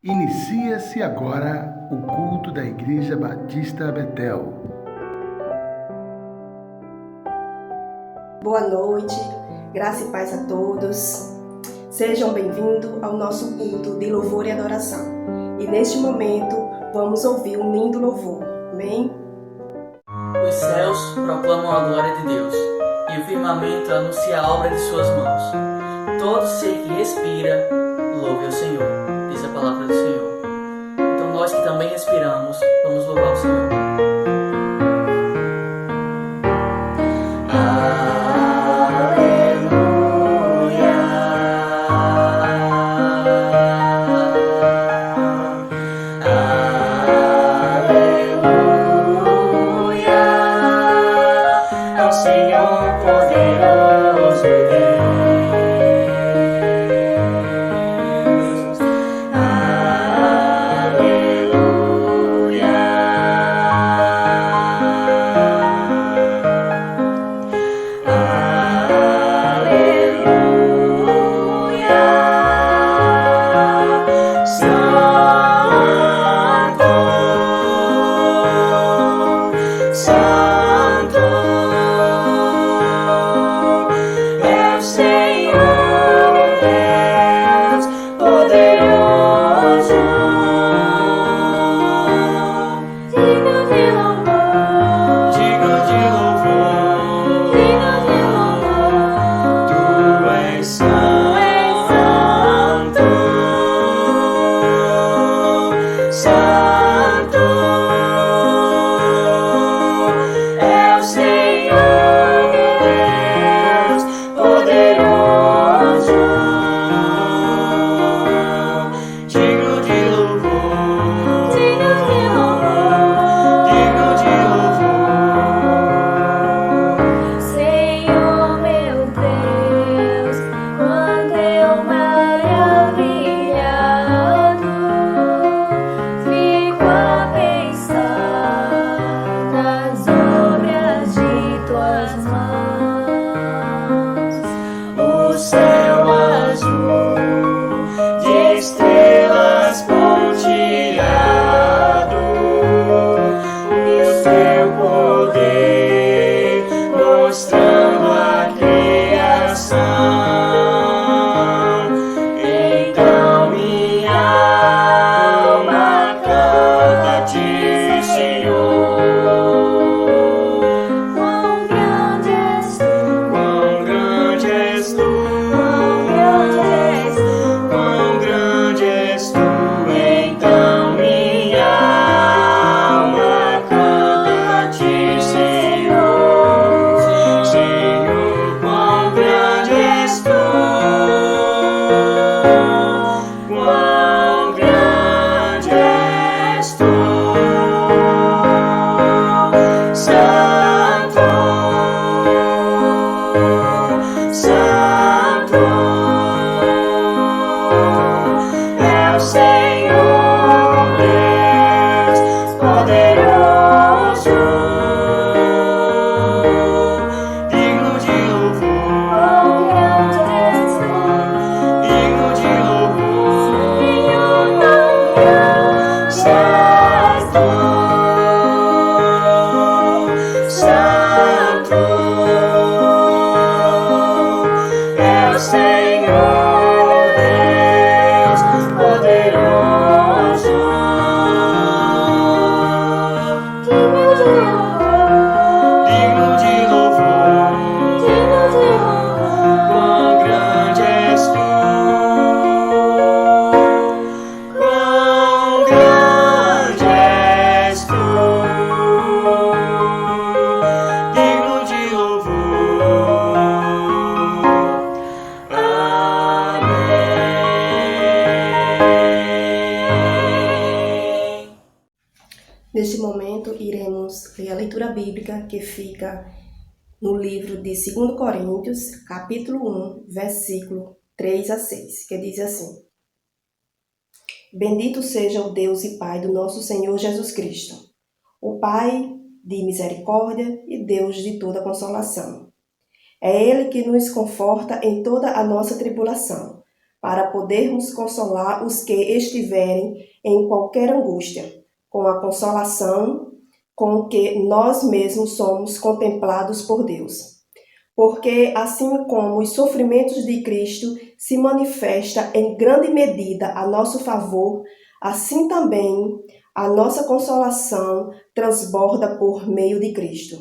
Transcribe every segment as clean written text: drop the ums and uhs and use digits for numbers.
Inicia-se agora o culto da Igreja Batista Betel. Boa noite, graça e paz a todos. Sejam bem-vindos ao nosso culto de louvor e adoração. E neste momento vamos ouvir um lindo louvor. Amém? Os céus proclamam a glória de Deus, e o firmamento anuncia a obra de suas mãos. Todo ser que respira, louve ao Senhor, diz a palavra do Senhor. Então nós que também respiramos, vamos louvar o Senhor. Neste momento, iremos ler a leitura bíblica que fica no livro de 2 Coríntios, capítulo 1, versículo 3 a 6, que diz assim: Bendito seja o Deus e Pai do nosso Senhor Jesus Cristo, o Pai de misericórdia e Deus de toda consolação. É Ele que nos conforta em toda a nossa tribulação, para podermos consolar os que estiverem em qualquer angústia, com a consolação com que nós mesmos somos contemplados por Deus. Porque, assim como os sofrimentos de Cristo se manifestam em grande medida a nosso favor, assim também a nossa consolação transborda por meio de Cristo.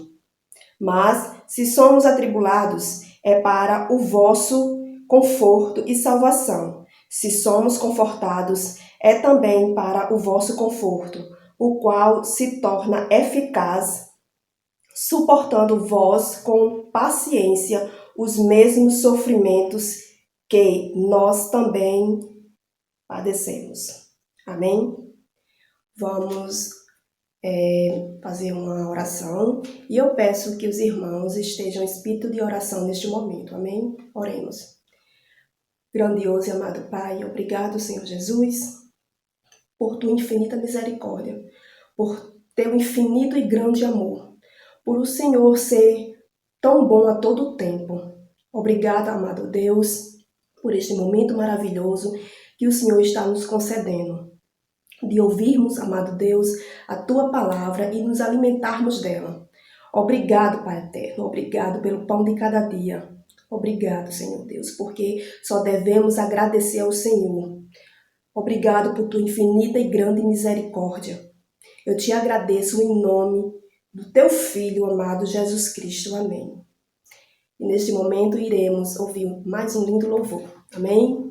Mas, se somos atribulados, é para o vosso conforto e salvação. Se somos confortados, é também para o vosso conforto, o qual se torna eficaz, suportando vós com paciência os mesmos sofrimentos que nós também padecemos. Amém? Vamos fazer uma oração e eu peço que os irmãos estejam em espírito de oração neste momento. Amém? Oremos. Grandioso e amado Pai, obrigado, Senhor Jesus, por tua infinita misericórdia, por teu infinito e grande amor, por o Senhor ser tão bom a todo tempo. Obrigada, amado Deus, por este momento maravilhoso que o Senhor está nos concedendo, de ouvirmos, amado Deus, a tua palavra e nos alimentarmos dela. Obrigado, Pai eterno, obrigado pelo pão de cada dia. Obrigado, Senhor Deus, porque só devemos agradecer ao Senhor. Obrigado por tua infinita e grande misericórdia. Eu te agradeço em nome do teu Filho amado Jesus Cristo. Amém. E neste momento iremos ouvir mais um lindo louvor. Amém?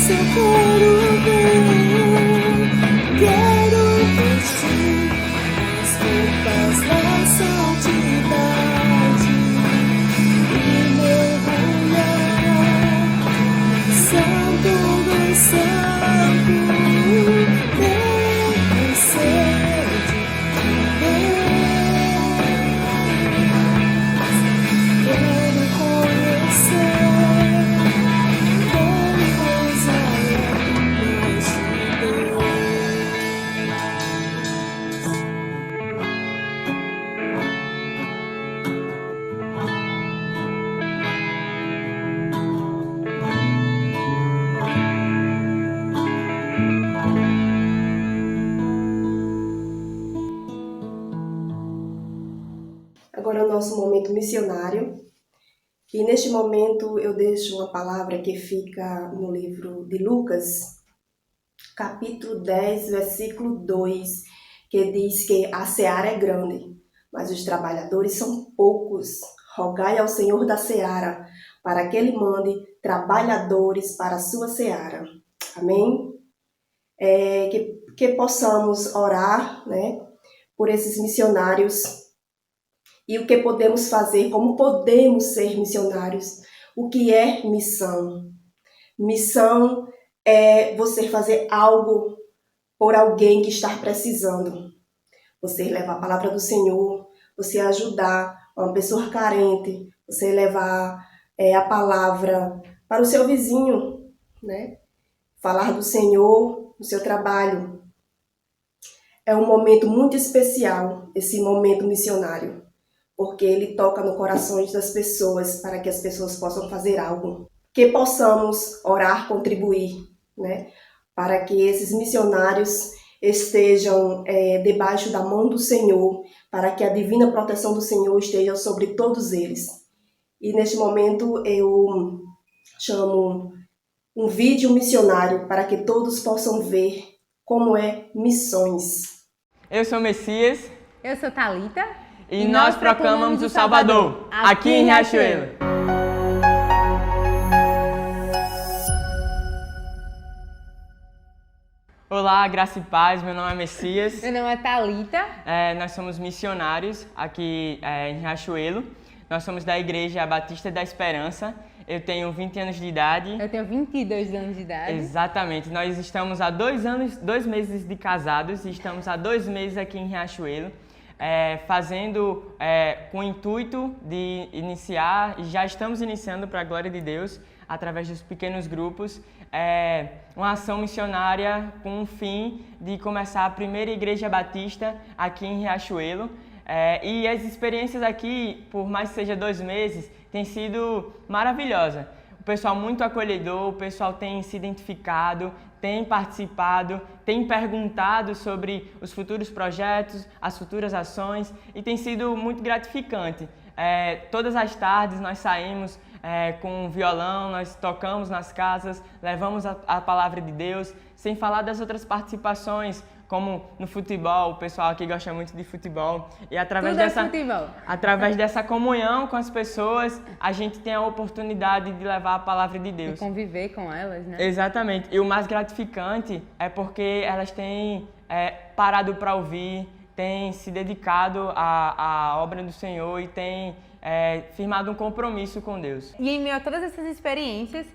quero ver, quero vestir as roupas da santidade e mergulhar no Santo dos Santos. Tenho sede de Deus, quero conhecer. Agora é o nosso momento missionário. E neste momento eu deixo uma palavra que fica no livro de Lucas, capítulo 10, versículo 2, que diz que a seara é grande, mas os trabalhadores são poucos. Rogai ao Senhor da seara, para que Ele mande trabalhadores para a sua seara. Amém? Que possamos orar, né, por esses missionários. E o que podemos fazer, como podemos ser missionários. O que é missão? Missão é você fazer algo por alguém que está precisando. Você levar a palavra do Senhor, você ajudar uma pessoa carente, você levar a palavra para o seu vizinho, né? Falar do Senhor no seu trabalho. É um momento muito especial, esse momento missionário, porque ele toca no coração das pessoas para que as pessoas possam fazer algo. Que possamos orar, contribuir, né, para que esses missionários estejam debaixo da mão do Senhor, para que a divina proteção do Senhor esteja sobre todos eles. E neste momento eu chamo um vídeo missionário para que todos possam ver como é missões. Eu sou Messias. Eu sou Thalita. E nós proclamamos o Salvador, aqui em Riachuelo. Olá, graça e paz, meu nome é Messias. Meu nome é Thalita. Nós somos missionários aqui em Riachuelo. Nós somos da Igreja Batista da Esperança. Eu tenho 20 anos de idade. Eu tenho 22 anos de idade. Exatamente. Nós estamos há 2 meses de casados e estamos há 2 meses aqui em Riachuelo. Fazendo com o intuito de iniciar, e já estamos iniciando para a glória de Deus, através dos pequenos grupos, uma ação missionária com o fim de começar a primeira igreja batista aqui em Riachuelo. E as experiências aqui, por mais que seja 2 meses, tem sido maravilhosa. O pessoal muito acolhedor, o pessoal tem se identificado, tem participado, tem perguntado sobre os futuros projetos, as futuras ações, e tem sido muito gratificante. Todas as tardes nós saímos com um violão, nós tocamos nas casas, levamos a palavra de Deus, sem falar das outras participações, como no futebol, o pessoal aqui gosta muito de futebol, e através dessa comunhão com as pessoas, a gente tem a oportunidade de levar a palavra de Deus. E conviver com elas, né? Exatamente. E o mais gratificante é porque elas têm parado para ouvir, têm se dedicado à obra do Senhor e têm firmado um compromisso com Deus. E em meio a todas essas experiências,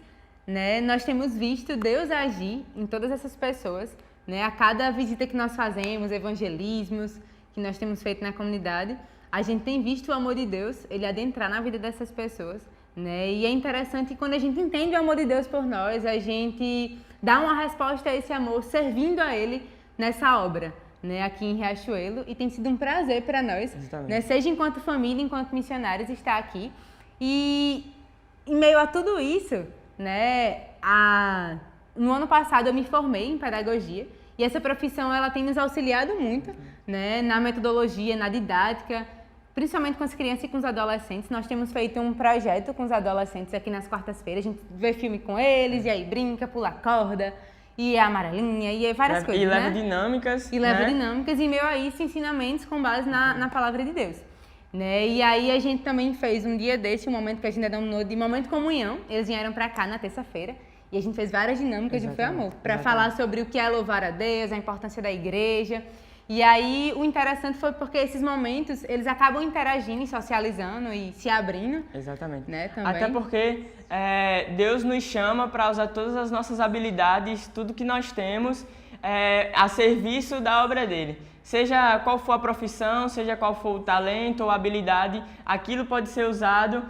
né, nós temos visto Deus agir em todas essas pessoas, né? A cada visita que nós fazemos, evangelismos que nós temos feito na comunidade, a gente tem visto o amor de Deus, ele adentrar na vida dessas pessoas, né? E é interessante quando a gente entende o amor de Deus por nós, a gente dá uma resposta a esse amor servindo a Ele nessa obra, né? Aqui em Riachuelo, e tem sido um prazer para nós, né? Seja enquanto família, enquanto missionários, estar aqui. E em meio a tudo isso, né? No ano passado eu me formei em pedagogia e essa profissão ela tem nos auxiliado muito, né, na metodologia, na didática, principalmente com as crianças e com os adolescentes. Nós temos feito um projeto com os adolescentes aqui nas quartas-feiras, a gente vê filme com eles e aí brinca, pula corda e é amarelinha e é várias coisas, e leva né? dinâmicas. E leva dinâmicas e meio a isso ensinamentos com base na palavra de Deus. Né? E aí a gente também fez um dia desse, um momento que a gente denominou de momento de comunhão. Eles vieram para cá na terça-feira. E a gente fez várias dinâmicas de Foi Amor, para falar sobre o que é louvar a Deus, a importância da igreja. E aí o interessante foi porque esses momentos, eles acabam interagindo e socializando e se abrindo. Exatamente. Né, também. Até porque Deus nos chama para usar todas as nossas habilidades, tudo que nós temos, a serviço da obra dele. Seja qual for a profissão, seja qual for o talento ou a habilidade, aquilo pode ser usado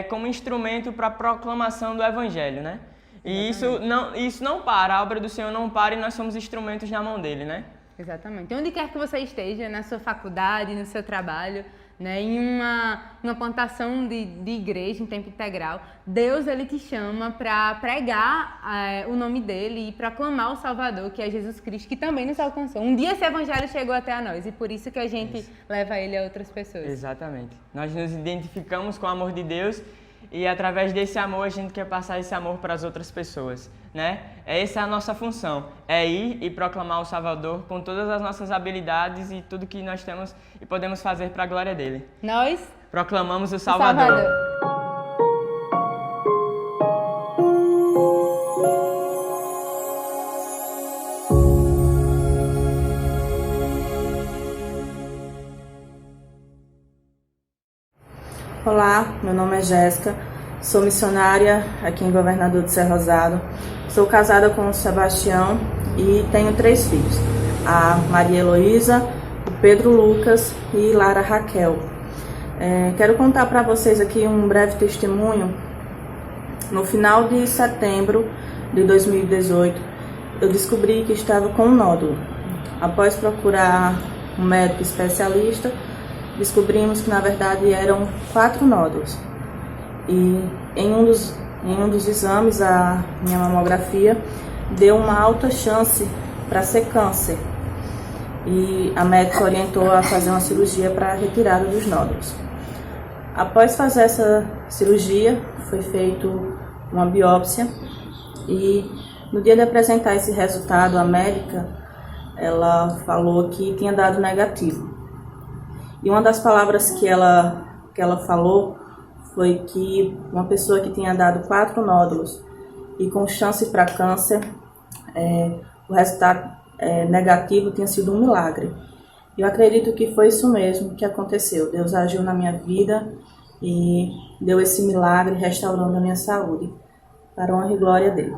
como instrumento para a proclamação do Evangelho, né? E isso não para, a obra do Senhor não para e nós somos instrumentos na mão dele, né? Exatamente. Onde quer que você esteja, na sua faculdade, no seu trabalho, né, em uma plantação de igreja em tempo integral, Deus ele te chama para pregar o nome dele e proclamar o Salvador, que é Jesus Cristo, que também nos alcançou. Um dia esse evangelho chegou até a nós e por isso que a gente leva ele a outras pessoas. Exatamente. Nós nos identificamos com o amor de Deus e através desse amor a gente quer passar esse amor para as outras pessoas, né? Essa é a nossa função, é ir e proclamar o Salvador com todas as nossas habilidades e tudo que nós temos e podemos fazer para a glória dele. Nós proclamamos o Salvador. Olá, meu nome é Jéssica, sou missionária aqui em Governador de Serra Rosado. Sou casada com o Sebastião e tenho 3 filhos, a Maria Heloísa, o Pedro Lucas e Lara Raquel. Quero contar para vocês aqui um breve testemunho. No final de setembro de 2018, eu descobri que estava com um nódulo. Após procurar um médico especialista, descobrimos que na verdade eram 4 nódulos. E em um dos exames, a minha mamografia deu uma alta chance para ser câncer. E a médica orientou a fazer uma cirurgia para a retirada dos nódulos. Após fazer essa cirurgia, foi feita uma biópsia e no dia de apresentar esse resultado, a médica ela falou que tinha dado negativo. E uma das palavras que ela falou foi que uma pessoa que tinha dado 4 nódulos e com chance para câncer, o resultado negativo tinha sido um milagre. Eu acredito que foi isso mesmo que aconteceu. Deus agiu na minha vida e deu esse milagre restaurando a minha saúde, para a honra e glória dele.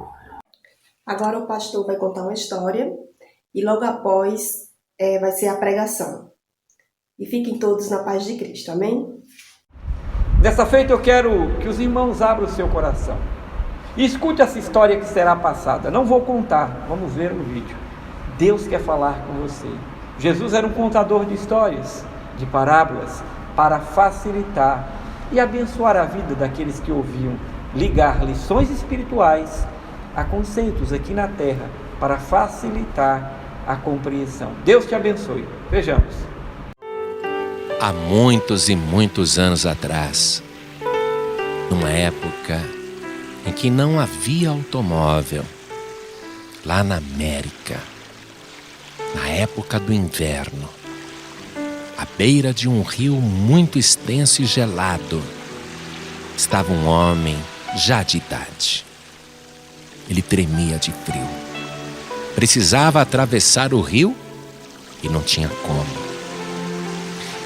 Agora o pastor vai contar uma história e logo após vai ser a pregação. E fiquem todos na paz de Cristo, amém? Dessa feita eu quero que os irmãos abram o seu coração e escute essa história que será passada. Não vou contar, vamos ver no vídeo. Deus quer falar com você. Jesus era um contador de histórias, de parábolas, para facilitar e abençoar a vida daqueles que ouviam, ligar lições espirituais a conceitos aqui na terra, para facilitar a compreensão. Deus te abençoe. Vejamos. Há muitos e muitos anos atrás, numa época em que não havia automóvel, lá na América, na época do inverno, à beira de um rio muito extenso e gelado, estava um homem já de idade. Ele tremia de frio. Precisava atravessar o rio e não tinha como.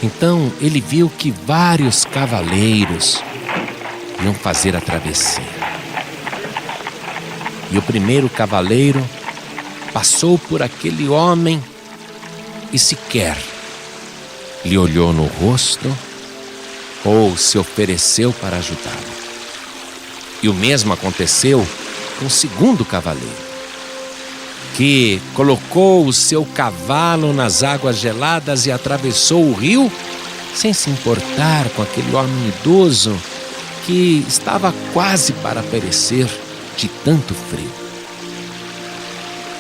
Então ele viu que vários cavaleiros iam fazer a travessia. E o primeiro cavaleiro passou por aquele homem e sequer lhe olhou no rosto ou se ofereceu para ajudá-lo. E o mesmo aconteceu com o segundo cavaleiro, que colocou o seu cavalo nas águas geladas e atravessou o rio sem se importar com aquele homem idoso que estava quase para perecer de tanto frio.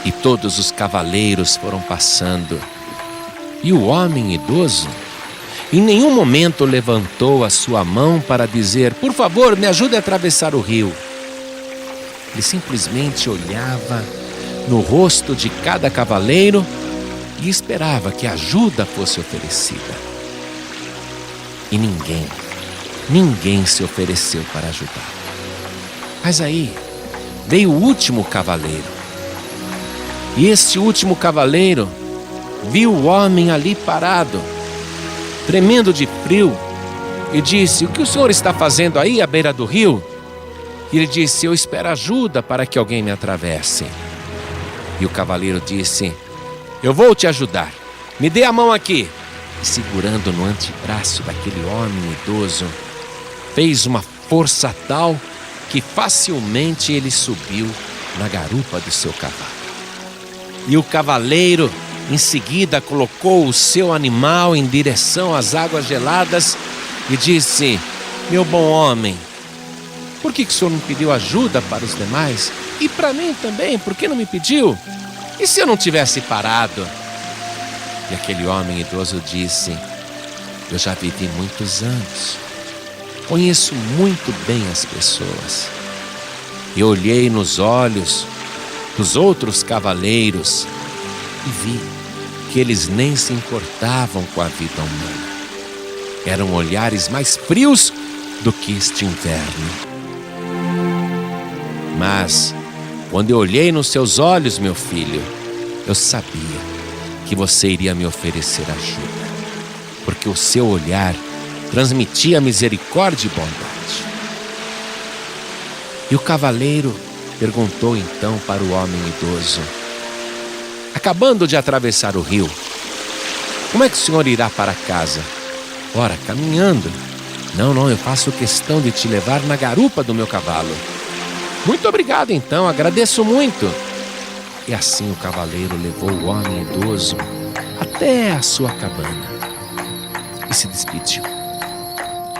E todos os cavaleiros foram passando, e o homem idoso em nenhum momento levantou a sua mão para dizer: por favor, me ajude a atravessar o rio. Ele simplesmente olhava no rosto de cada cavaleiro e esperava que a ajuda fosse oferecida. E ninguém se ofereceu para ajudar. Mas aí, veio o último cavaleiro. E este último cavaleiro viu o homem ali parado, tremendo de frio, e disse: o que o senhor está fazendo aí à beira do rio? E ele disse: eu espero ajuda para que alguém me atravesse. E o cavaleiro disse: eu vou te ajudar, me dê a mão aqui. E segurando no antebraço daquele homem idoso, fez uma força tal que facilmente ele subiu na garupa do seu cavalo. E o cavaleiro em seguida colocou o seu animal em direção às águas geladas e disse: meu bom homem, por que o senhor não pediu ajuda para os demais? E para mim também, por que não me pediu? E se eu não tivesse parado? E aquele homem idoso disse: eu já vivi muitos anos, conheço muito bem as pessoas. Eu olhei nos olhos dos outros cavaleiros e vi que eles nem se importavam com a vida humana. Eram olhares mais frios do que este inverno. Mas, quando eu olhei nos seus olhos, meu filho, eu sabia que você iria me oferecer ajuda, porque o seu olhar transmitia misericórdia e bondade. E o cavaleiro perguntou então para o homem idoso: acabando de atravessar o rio, como é que o senhor irá para casa? Ora, caminhando. Não, eu faço questão de te levar na garupa do meu cavalo. Muito obrigado então, agradeço muito. E assim o cavaleiro levou o homem idoso até a sua cabana e se despediu.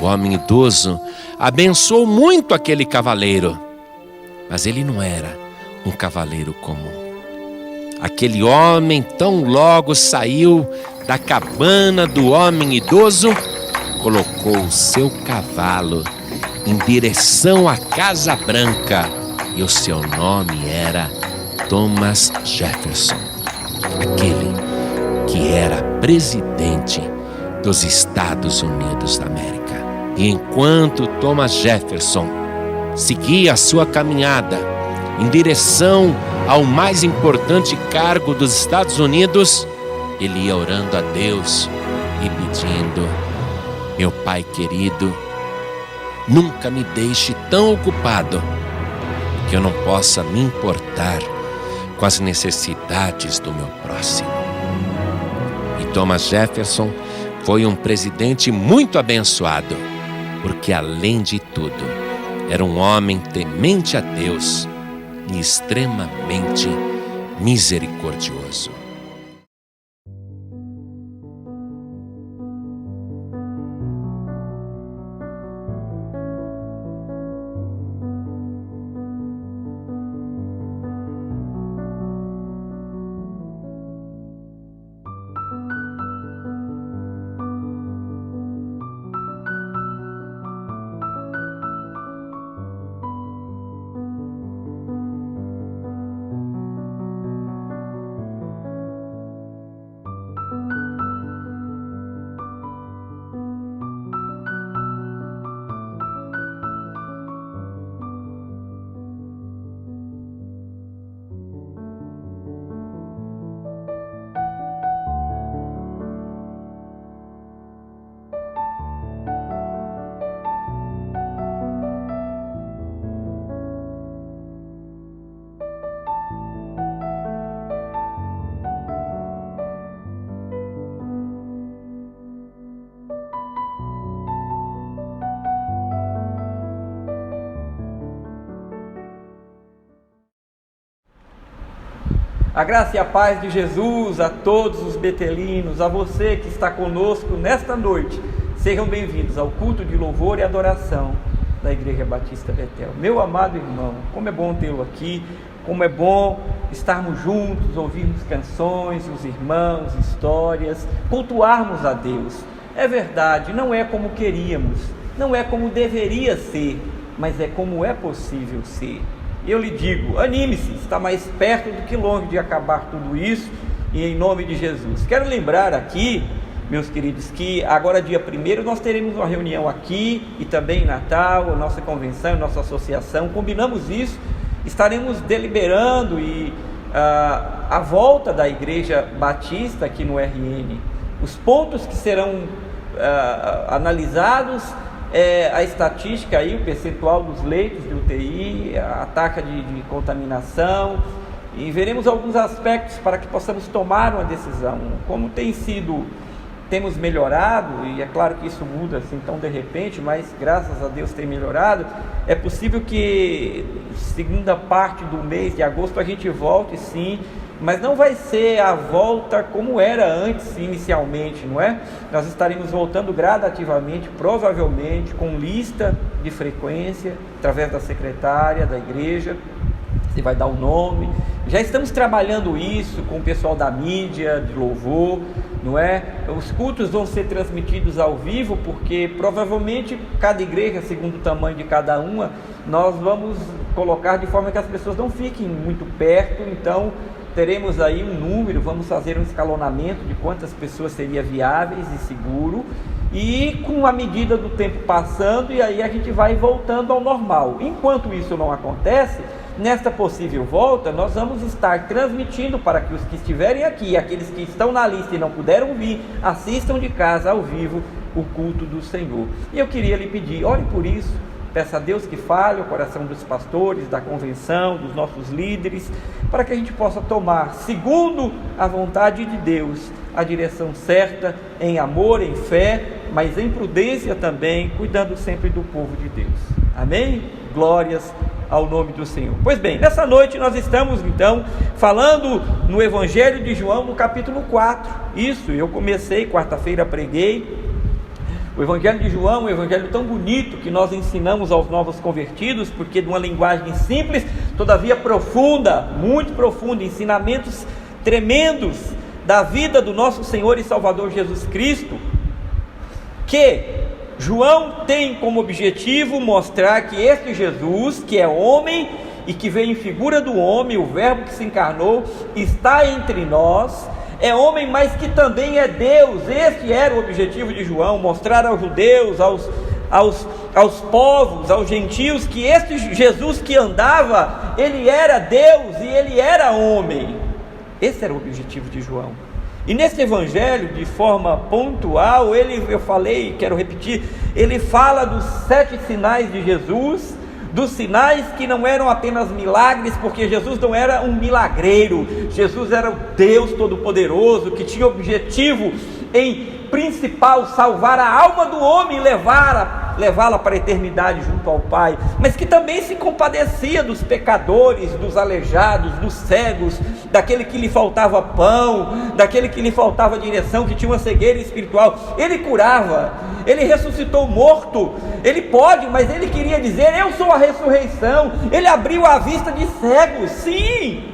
O homem idoso abençoou muito aquele cavaleiro, mas ele não era um cavaleiro comum. Aquele homem tão logo saiu da cabana do homem idoso, colocou o seu cavalo em direção à Casa Branca e o seu nome era Thomas Jefferson, aquele que era presidente dos Estados Unidos da América. E enquanto Thomas Jefferson seguia a sua caminhada em direção ao mais importante cargo dos Estados Unidos, ele ia orando a Deus e pedindo: meu Pai querido, nunca me deixe tão ocupado que eu não possa me importar com as necessidades do meu próximo. E Thomas Jefferson foi um presidente muito abençoado, porque além de tudo, era um homem temente a Deus e extremamente misericordioso. A graça e a paz de Jesus a todos os betelinos, a você que está conosco nesta noite. Sejam bem-vindos ao culto de louvor e adoração da Igreja Batista Betel. Meu amado irmão, como é bom tê-lo aqui, como é bom estarmos juntos, ouvirmos canções, os irmãos, histórias, cultuarmos a Deus. É verdade, não é como queríamos, não é como deveria ser, mas é como é possível ser. Eu lhe digo, anime-se, está mais perto do que longe de acabar tudo isso, e em nome de Jesus. Quero lembrar aqui, meus queridos, que agora dia 1º nós teremos uma reunião aqui, e também em Natal, a nossa convenção, a nossa associação, combinamos isso, estaremos deliberando a volta da Igreja Batista aqui no RN. Os pontos que serão analisados a estatística aí, o percentual dos leitos de UTI, a taxa de contaminação, e veremos alguns aspectos para que possamos tomar uma decisão. Como temos melhorado, e é claro que isso muda assim tão de repente, mas graças a Deus tem melhorado. É possível que segunda parte do mês de agosto a gente volte, sim, mas não vai ser a volta como era antes inicialmente, não é? Nós estaremos voltando gradativamente, provavelmente com lista de frequência, através da secretária da igreja, você vai dar o nome. Já estamos trabalhando isso com o pessoal da mídia, de louvor, não é? Os cultos vão ser transmitidos ao vivo, porque provavelmente cada igreja, segundo o tamanho de cada uma, nós vamos colocar de forma que as pessoas não fiquem muito perto. Então teremos aí um número, vamos fazer um escalonamento de quantas pessoas seria viáveis e seguro, e com a medida do tempo passando, e aí a gente vai voltando ao normal. Enquanto isso não acontece, nesta possível volta, nós vamos estar transmitindo para que os que estiverem aqui, aqueles que estão na lista e não puderam vir, assistam de casa ao vivo o culto do Senhor. E eu queria lhe pedir, ore por isso, peça a Deus que fale o coração dos pastores, da convenção, dos nossos líderes, para que a gente possa tomar, segundo a vontade de Deus, a direção certa, em amor, em fé, mas em prudência também, cuidando sempre do povo de Deus. Amém? Glórias ao nome do Senhor. Pois bem, nessa noite nós estamos então falando no Evangelho de João, no capítulo 4. Isso, eu comecei, quarta-feira preguei o Evangelho de João, um evangelho tão bonito que nós ensinamos aos novos convertidos, porque de uma linguagem simples, todavia profunda, muito profunda, ensinamentos tremendos da vida do nosso Senhor e Salvador Jesus Cristo, que João tem como objetivo mostrar que este Jesus, que é homem e que veio em figura do homem, o verbo que se encarnou, está entre nós, é homem, mas que também é Deus. Este era o objetivo de João, mostrar aos judeus, aos povos, aos gentios, que este Jesus que andava, ele era Deus e ele era homem. Esse era o objetivo de João. E nesse evangelho, de forma pontual, eu falei, quero repetir, ele fala dos 7 sinais de Jesus, dos sinais que não eram apenas milagres, porque Jesus não era um milagreiro, Jesus era o Deus Todo-Poderoso, que tinha objetivo em principal salvar a alma do homem e levá-la para a eternidade junto ao Pai, mas que também se compadecia dos pecadores, dos aleijados, dos cegos, daquele que lhe faltava pão, daquele que lhe faltava direção, que tinha uma cegueira espiritual. Ele curava, ele ressuscitou o morto, ele pode, mas ele queria dizer: eu sou a ressurreição. Ele abriu a vista de cegos, sim.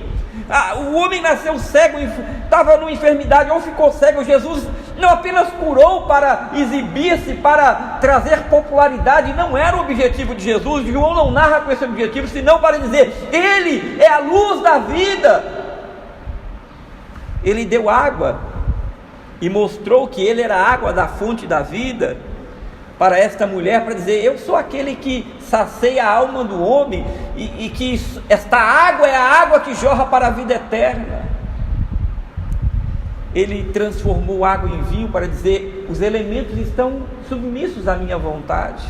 O homem nasceu cego, estava numa enfermidade ou ficou cego. Jesus não apenas curou para exibir-se, para trazer popularidade, não era o objetivo de Jesus. João não narra com esse objetivo, senão para dizer: ele é a luz da vida. Ele deu água e mostrou que ele era a água da fonte da vida para esta mulher, para dizer: eu sou aquele que sacia a alma do homem, e que esta água é a água que jorra para a vida eterna. Ele transformou água em vinho para dizer: os elementos estão submissos à minha vontade.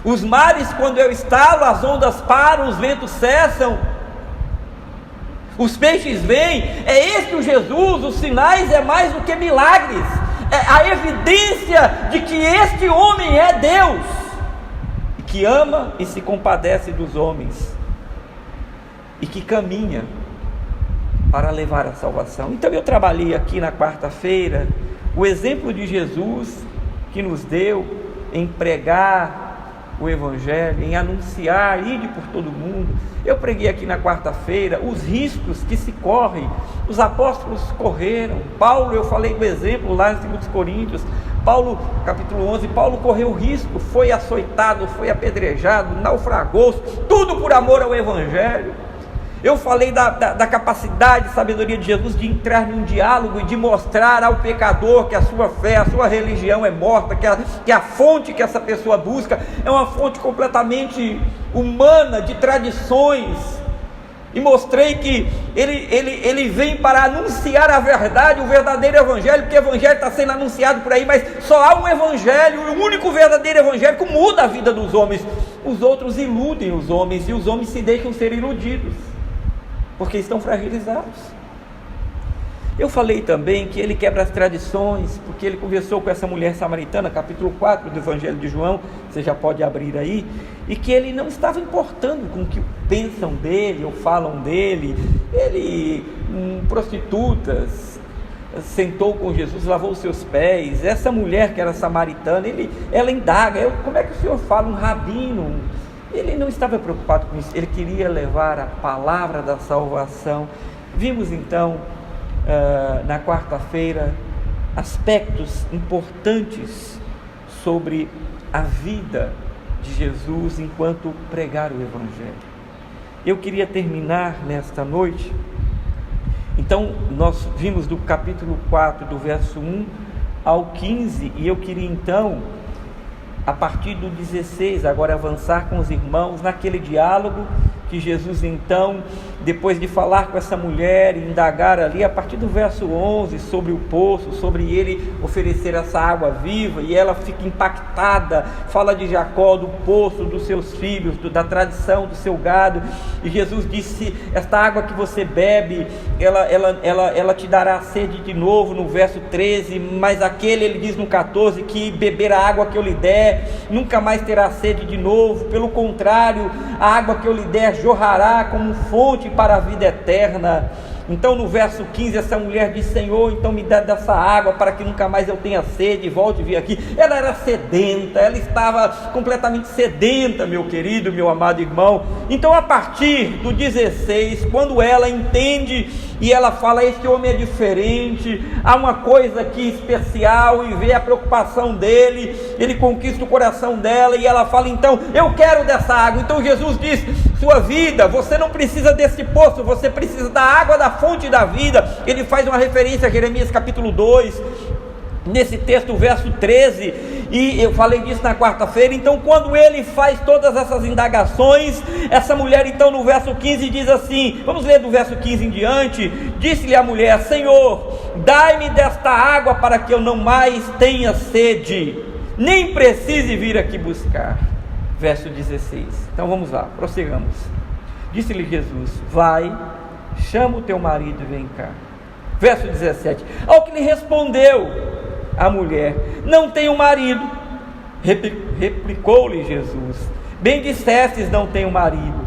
Os mares, quando eu estalo, as ondas param, os ventos cessam, os peixes vêm. É este o Jesus. Os sinais é mais do que milagres, é a evidência de que este homem é Deus, e que ama e se compadece dos homens, e que caminha para levar a salvação. Então eu trabalhei aqui na quarta-feira o exemplo de Jesus que nos deu em pregar o Evangelho, em anunciar, ide por todo mundo. Eu preguei aqui na quarta-feira os riscos que se correm. Os apóstolos correram. Paulo, eu falei do exemplo lá em 2 Coríntios, Paulo, capítulo 11, Paulo correu risco, foi açoitado, foi apedrejado, naufragou, tudo por amor ao Evangelho. Eu falei da capacidade, sabedoria de Jesus de entrar num diálogo e de mostrar ao pecador que a sua fé, a sua religião é morta, que a fonte que essa pessoa busca é uma fonte completamente humana, de tradições, e mostrei que ele vem para anunciar a verdade, o verdadeiro evangelho, porque o evangelho está sendo anunciado por aí, mas só há um evangelho, e o único verdadeiro evangelho que muda a vida dos homens. Os outros iludem os homens, e os homens se deixam ser iludidos, porque estão fragilizados. Eu falei também que ele quebra as tradições, porque ele conversou com essa mulher samaritana, capítulo 4 do Evangelho de João, você já pode abrir aí, e que ele não estava importando com o que pensam dele ou falam dele. Ele, prostitutas, sentou com Jesus, lavou os seus pés. Essa mulher que era samaritana, ela indaga, como é que o senhor fala, um rabino? Ele não estava preocupado com isso, ele queria levar a palavra da salvação. Vimos então na quarta-feira aspectos importantes sobre a vida de Jesus enquanto pregar o Evangelho. Eu queria terminar nesta noite, então nós vimos do capítulo 4, do verso 1 ao 15, e eu queria então, a partir do 16, agora avançar com os irmãos naquele diálogo que Jesus então, depois de falar com essa mulher e indagar ali, a partir do verso 11, sobre o poço, sobre ele oferecer essa água viva, e ela fica impactada, fala de Jacó, do poço, dos seus filhos, da tradição do seu gado, e Jesus disse, esta água que você bebe, ela te dará sede de novo, no verso 13, mas aquele, ele diz no 14, que beber a água que eu lhe der, nunca mais terá sede de novo, pelo contrário, a água que eu lhe der jorrará como fonte para a vida eterna. Então no verso 15 essa mulher diz, Senhor, então me dá dessa água para que nunca mais eu tenha sede e volte a vir aqui. Ela era sedenta, ela estava completamente sedenta, meu querido, meu amado irmão. Então a partir do 16, quando ela entende e ela fala, este homem é diferente, há uma coisa aqui especial, e vê a preocupação dele, ele conquista o coração dela, e ela fala, então eu quero dessa água. Então Jesus diz, sua vida, você não precisa desse poço, você precisa da água da fonte da vida. Ele faz uma referência a Jeremias capítulo 2, nesse texto, verso 13, e eu falei disso na quarta-feira. Então quando ele faz todas essas indagações, essa mulher então no verso 15 diz assim, vamos ler do verso 15 em diante, disse-lhe a mulher, Senhor, dai-me desta água para que eu não mais tenha sede, nem precise vir aqui buscar. Verso 16, então vamos lá, prossigamos. Disse-lhe Jesus, vai, chama o teu marido e vem cá. Verso 17, ao que lhe respondeu a mulher, não tenho marido. Replicou-lhe Jesus, bem dissestes, não tenho marido,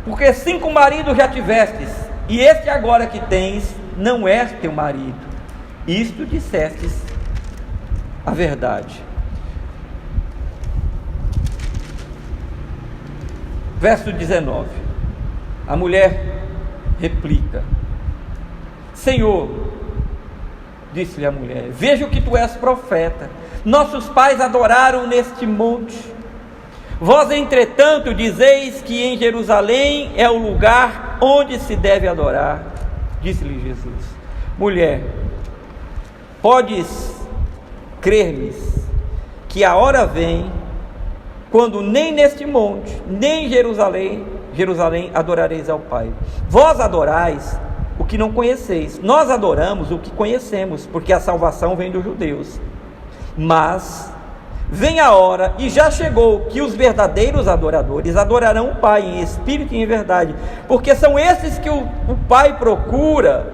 porque 5 maridos já tivestes, e este agora que tens não é teu marido. Isto dissestes a verdade. Verso 19, a mulher replica, Senhor, disse-lhe a mulher, vejo que tu és profeta. Nossos pais adoraram neste monte, vós entretanto dizeis que em Jerusalém é o lugar onde se deve adorar. Disse-lhe Jesus, mulher, podes crer-me que a hora vem quando nem neste monte, nem em Jerusalém adorareis ao Pai. Vós adorais o que não conheceis, nós adoramos o que conhecemos, porque a salvação vem dos judeus. Mas vem a hora, e já chegou, que os verdadeiros adoradores adorarão o Pai em espírito e em verdade, porque são esses que o Pai procura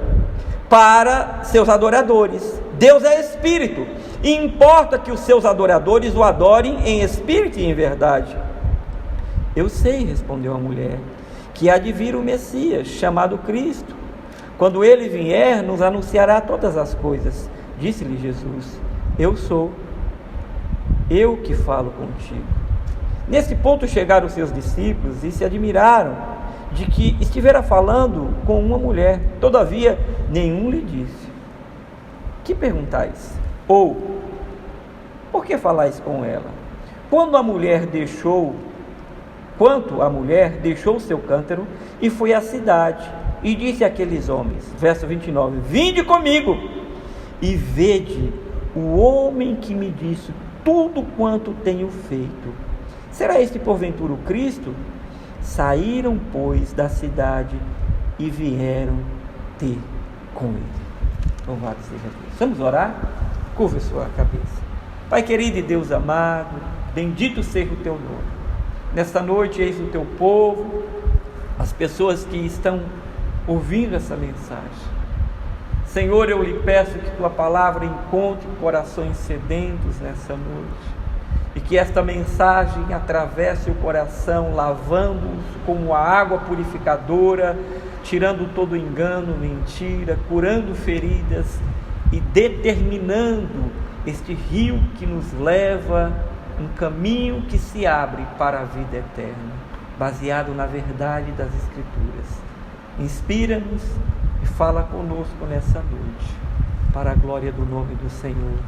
para seus adoradores. Deus é espírito, e importa que os seus adoradores o adorem em espírito e em verdade. Eu sei, respondeu a mulher, que há de vir o Messias, chamado Cristo. Quando ele vier, nos anunciará todas as coisas. Disse-lhe Jesus, eu sou, eu que falo contigo. Nesse ponto chegaram os seus discípulos e se admiraram de que estivera falando com uma mulher. Todavia, nenhum lhe disse, que perguntais? Ou, por que falais com ela? Quanto a mulher deixou o seu cântaro e foi à cidade, e disse àqueles homens, verso 29, vinde comigo e vede o homem que me disse tudo quanto tenho feito. Será este porventura o Cristo? Saíram, pois, da cidade e vieram ter com ele. Louvado seja Deus. Vamos orar? Curva sua cabeça. Pai querido e Deus amado, bendito seja o teu nome. Nesta noite, eis o teu povo, as pessoas que estão ouvindo essa mensagem. Senhor, eu lhe peço que tua palavra encontre corações sedentos nessa noite, e que esta mensagem atravesse o coração, lavando-os como a água purificadora, tirando todo engano, mentira, curando feridas e determinando este rio que nos leva, um caminho que se abre para a vida eterna, baseado na verdade das Escrituras. Inspira-nos e fala conosco nessa noite, para a glória do nome do Senhor.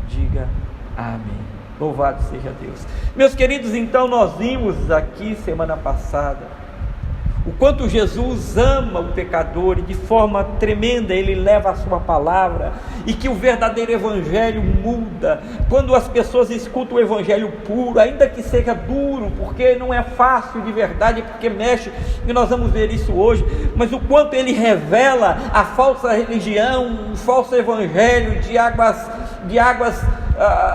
Diga amém. Louvado seja Deus. Meus queridos, então nós vimos aqui semana passada o quanto Jesus ama o pecador, e de forma tremenda ele leva a sua palavra, e que o verdadeiro evangelho muda quando as pessoas escutam o evangelho puro, ainda que seja duro, porque não é fácil de verdade, porque mexe, e nós vamos ver isso hoje, mas o quanto ele revela a falsa religião, o falso evangelho de águas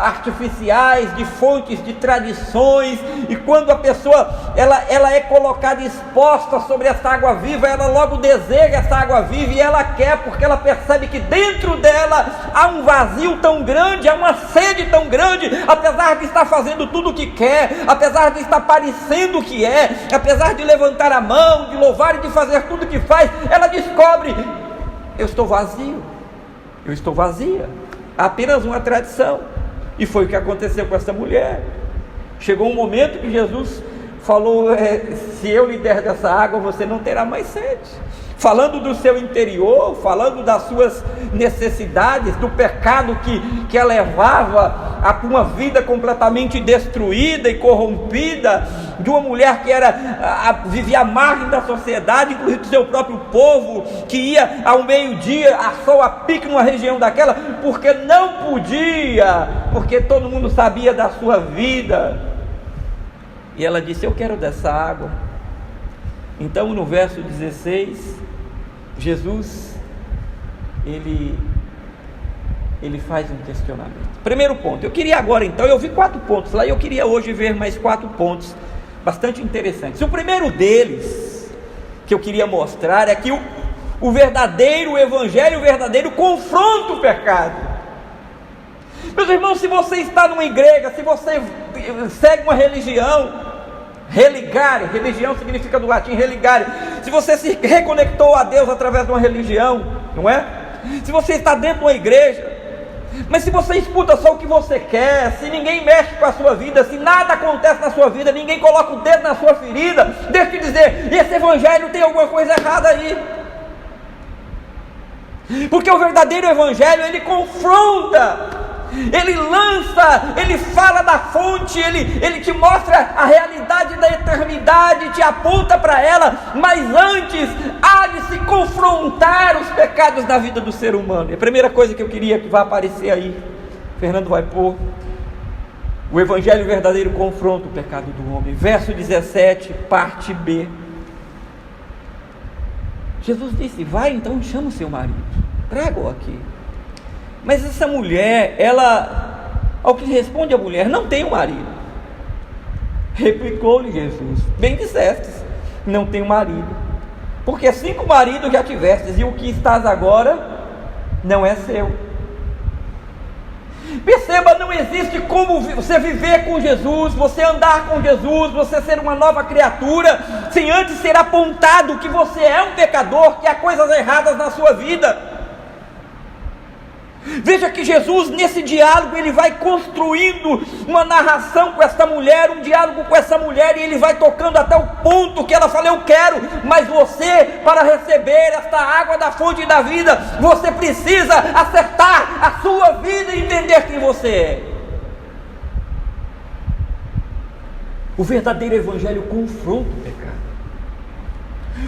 artificiais, de fontes, de tradições, e quando a pessoa ela é colocada exposta sobre essa água viva, ela logo deseja essa água viva, e ela quer, porque ela percebe que dentro dela há um vazio tão grande, há uma sede tão grande, apesar de estar fazendo tudo o que quer, apesar de estar parecendo o que é, apesar de levantar a mão, de louvar e de fazer tudo o que faz, ela descobre: eu estou vazio, eu estou vazia. Apenas uma tradição. E foi o que aconteceu com essa mulher. Chegou um momento que Jesus falou: se eu lhe der dessa água, você não terá mais sede. Falando do seu interior, falando das suas necessidades, do pecado que a levava a uma vida completamente destruída e corrompida, de uma mulher que vivia à margem da sociedade, inclusive do seu próprio povo, que ia ao meio-dia a sol a pique numa região daquela, porque não podia, porque todo mundo sabia da sua vida. E ela disse: eu quero dessa água. Então no verso 16, Jesus ele faz um questionamento. Primeiro ponto, eu queria agora então, eu vi 4 pontos lá, e eu queria hoje ver mais 4 pontos bastante interessantes. O primeiro deles que eu queria mostrar é que o verdadeiro evangelho, o verdadeiro confronta o pecado. Meus irmãos, se você está numa igreja, se você segue uma religião, religare, religião significa do latim religare, se você se reconectou a Deus através de uma religião, não é? Se você está dentro de uma igreja, mas se você escuta só o que você quer, se ninguém mexe com a sua vida, se nada acontece na sua vida, ninguém coloca o dedo na sua ferida, deixa eu te dizer, esse evangelho tem alguma coisa errada aí. Porque o verdadeiro evangelho, ele confronta, ele lança, ele fala da fonte, ele te mostra a realidade da eternidade, te aponta para ela, mas antes há de se confrontar os pecados da vida do ser humano. E a primeira coisa que eu queria que vá aparecer aí, Fernando vai pôr: o evangelho verdadeiro confronta o pecado do homem. Verso 17, parte B. Jesus disse: vai então, chama o seu marido, traga-o aqui. Mas essa mulher, ao que responde a mulher: não tenho marido. Replicou-lhe Jesus: bem dissestes, não tenho marido, porque 5 maridos já tivestes, e o que estás agora não é seu. Perceba, não existe como você viver com Jesus, você andar com Jesus, você ser uma nova criatura, sem antes ser apontado que você é um pecador, que há coisas erradas na sua vida. Veja que Jesus, nesse diálogo, ele vai construindo uma narração com essa mulher, um diálogo com essa mulher, e ele vai tocando até o ponto que ela fala: eu quero, mas você, para receber esta água da fonte da vida, você precisa acertar a sua vida e entender quem você é. O verdadeiro evangelho confronta o pecado.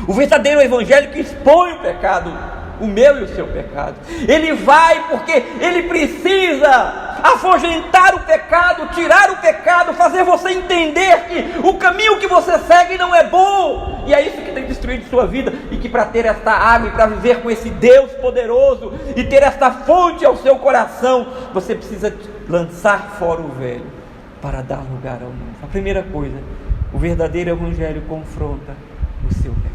O verdadeiro evangelho que expõe o pecado, o meu e o seu pecado. Ele vai porque ele precisa afugentar o pecado, tirar o pecado, fazer você entender que o caminho que você segue não é bom, e é isso que tem destruído sua vida, e que para ter esta água e para viver com esse Deus poderoso e ter esta fonte ao seu coração, você precisa lançar fora o velho para dar lugar ao novo. A primeira coisa, o verdadeiro evangelho confronta o seu pecado.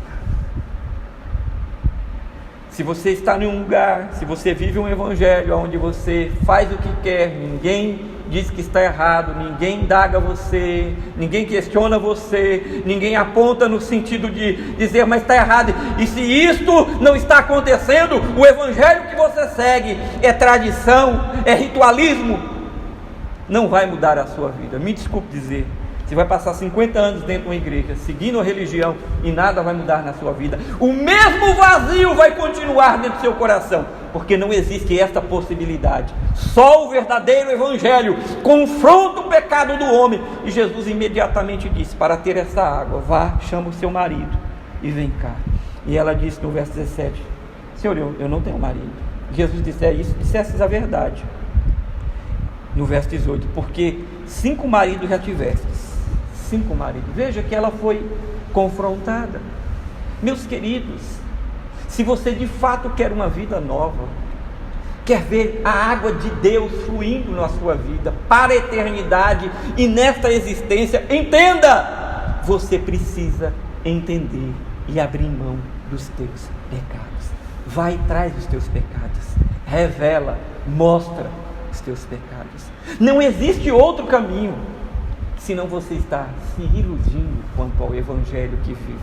Se você está em um lugar, se você vive um evangelho onde você faz o que quer, ninguém diz que está errado, ninguém indaga você, ninguém questiona você, ninguém aponta no sentido de dizer, mas está errado, e se isto não está acontecendo, o evangelho que você segue é tradição, é ritualismo, não vai mudar a sua vida. Me desculpe dizer, você vai passar 50 anos dentro de uma igreja, seguindo a religião, e nada vai mudar na sua vida. O mesmo vazio vai continuar dentro do seu coração, porque não existe esta possibilidade. Só o verdadeiro evangelho confronta o pecado do homem. E Jesus imediatamente disse, para ter essa água, vá, chama o seu marido e vem cá. E ela disse no verso 17, Senhor, eu não tenho marido. Jesus disse, é isso, dissestes a verdade. No verso 18, porque 5 maridos já tivestes. 5 maridos. Veja que ela foi confrontada. Meus queridos, se você de fato quer uma vida nova, quer ver a água de Deus fluindo na sua vida para a eternidade e nesta existência, entenda, você precisa entender e abrir mão dos teus pecados. Vai e traz os teus pecados, revela, mostra os teus pecados. Não existe outro caminho, senão você está se iludindo quanto ao evangelho que vive.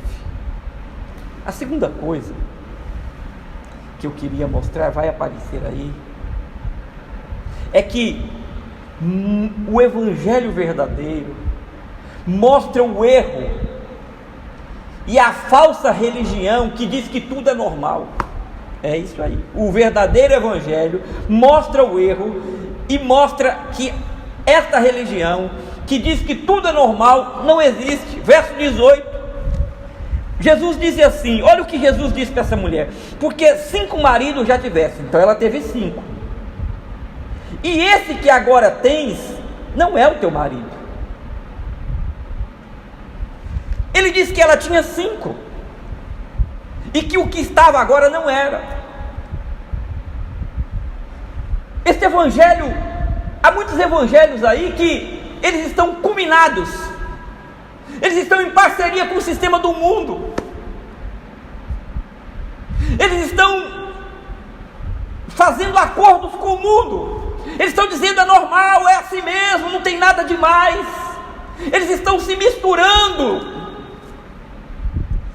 A segunda coisa que eu queria mostrar, vai aparecer aí, é que o evangelho verdadeiro mostra o erro e a falsa religião que diz que tudo é normal. É isso aí. O verdadeiro evangelho mostra o erro e mostra que esta religião que diz que tudo é normal não existe. Verso 18, Jesus disse assim, olha o que Jesus disse para essa mulher, porque 5 maridos já tivesse, então ela teve 5, e esse que agora tens não é o teu marido. Ele disse que ela tinha 5 e que o que estava agora não era. Este evangelho, há muitos evangelhos aí que eles estão combinados, eles estão em parceria com o sistema do mundo, eles estão fazendo acordos com o mundo, eles estão dizendo é normal, é assim mesmo, não tem nada demais, eles estão se misturando.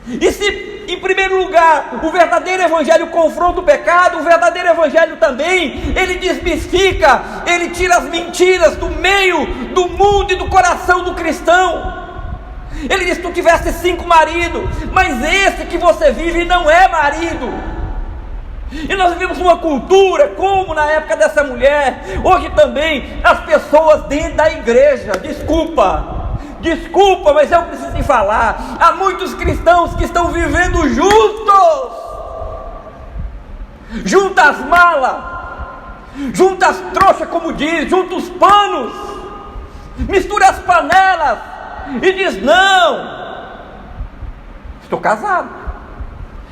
E se em primeiro lugar o verdadeiro evangelho confronta o pecado, o verdadeiro evangelho também, ele desmistifica, ele tira as mentiras do meio do mundo e do coração do cristão. Ele diz, tu tiveste 5 maridos, mas esse que você vive não é marido. E nós vivemos uma cultura, como na época dessa mulher, hoje também, as pessoas dentro da igreja, desculpa, mas eu preciso te falar, há muitos cristãos que estão vivendo juntos, junta as malas, junta as trouxas, como diz, junta os panos, mistura as panelas, e diz, não, estou casado.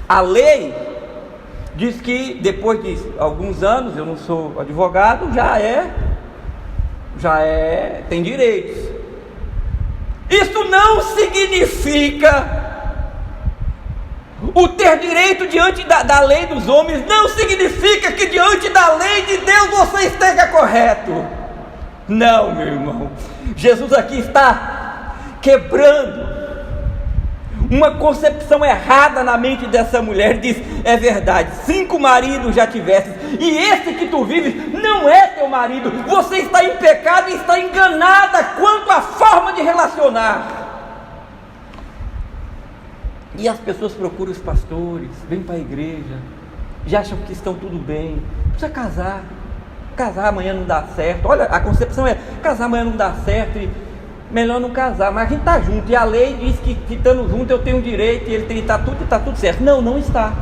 A lei diz que depois de alguns anos, eu não sou advogado, tem direitos. Isso não significa, o ter direito diante da lei dos homens, não significa que diante da lei de Deus você esteja correto. Não, meu irmão, Jesus aqui está quebrando uma concepção errada na mente dessa mulher. Diz, é verdade, 5 maridos já tiveste, e esse que tu vives não é teu marido. Você está em pecado e está enganada quanto à forma de relacionar. E as pessoas procuram os pastores, vêm para a igreja, já acham que estão tudo bem, precisa casar amanhã não dá certo. Olha, a concepção é, casar amanhã não dá certo, e melhor não casar, mas a gente está junto, e a lei diz que estando junto eu tenho direito, e ele está tudo certo. Não está.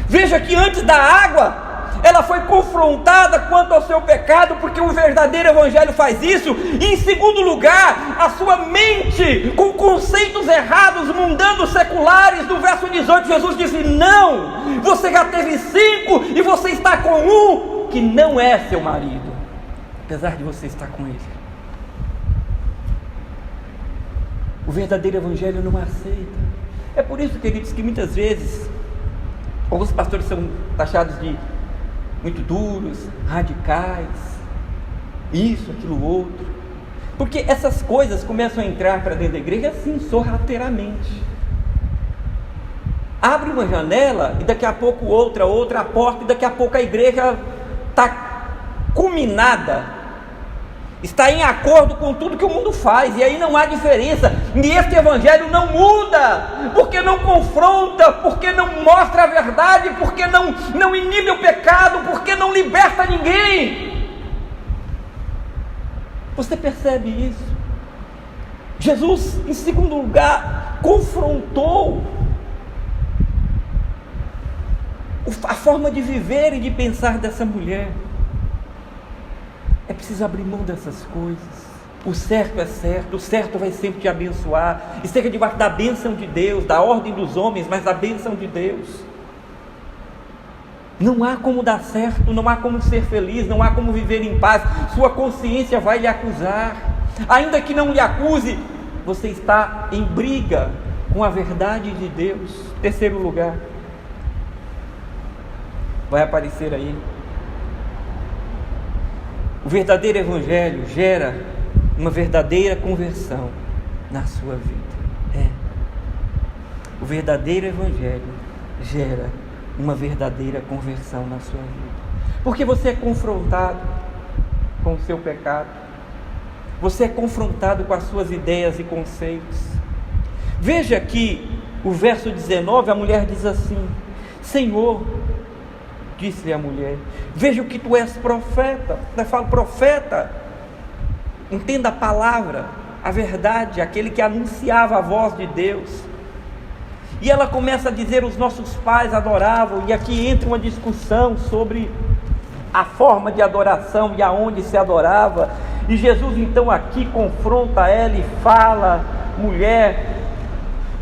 Veja que antes da água ela foi confrontada quanto ao seu pecado, porque o verdadeiro evangelho faz isso. E em segundo lugar, a sua mente, com conceitos errados, mundanos, seculares, no verso 18, Jesus disse: não, você já teve 5 e você está com um que não é seu marido, apesar de você estar com ele. O verdadeiro evangelho não aceita. É por isso, queridos, que muitas vezes alguns pastores são taxados de muito duros, radicais, isso, aquilo, outro, porque essas coisas começam a entrar para dentro da igreja assim, sorrateiramente. Abre uma janela e daqui a pouco outra a porta, e daqui a pouco a igreja está culminada, está em acordo com tudo que o mundo faz, e aí não há diferença. E este evangelho não muda, porque não confronta, porque não mostra a verdade, porque não inibe o pecado, porque não liberta ninguém. Você percebe isso? Jesus, em segundo lugar, confrontou a forma de viver e de pensar dessa mulher. É preciso abrir mão dessas coisas. O certo é certo, o certo vai sempre te abençoar. Esteja debaixo da bênção de Deus, da ordem dos homens, mas da bênção de Deus. Não há como dar certo, não há como ser feliz, não há como viver em paz. Sua consciência vai lhe acusar. Ainda que não lhe acuse, você está em briga com a verdade de Deus. Terceiro lugar, vai aparecer aí. O verdadeiro evangelho gera uma verdadeira conversão na sua vida. O verdadeiro evangelho gera uma verdadeira conversão na sua vida. Porque você é confrontado com o seu pecado. Você é confrontado com as suas ideias e conceitos. Veja aqui o verso 19, a mulher diz assim: Senhor, disse-lhe a mulher, veja que tu és profeta. Eu falo profeta, entenda a palavra, a verdade, aquele que anunciava a voz de Deus. E ela começa a dizer: os nossos pais adoravam, e aqui entra uma discussão sobre a forma de adoração e aonde se adorava. E Jesus então aqui confronta ela e fala: mulher,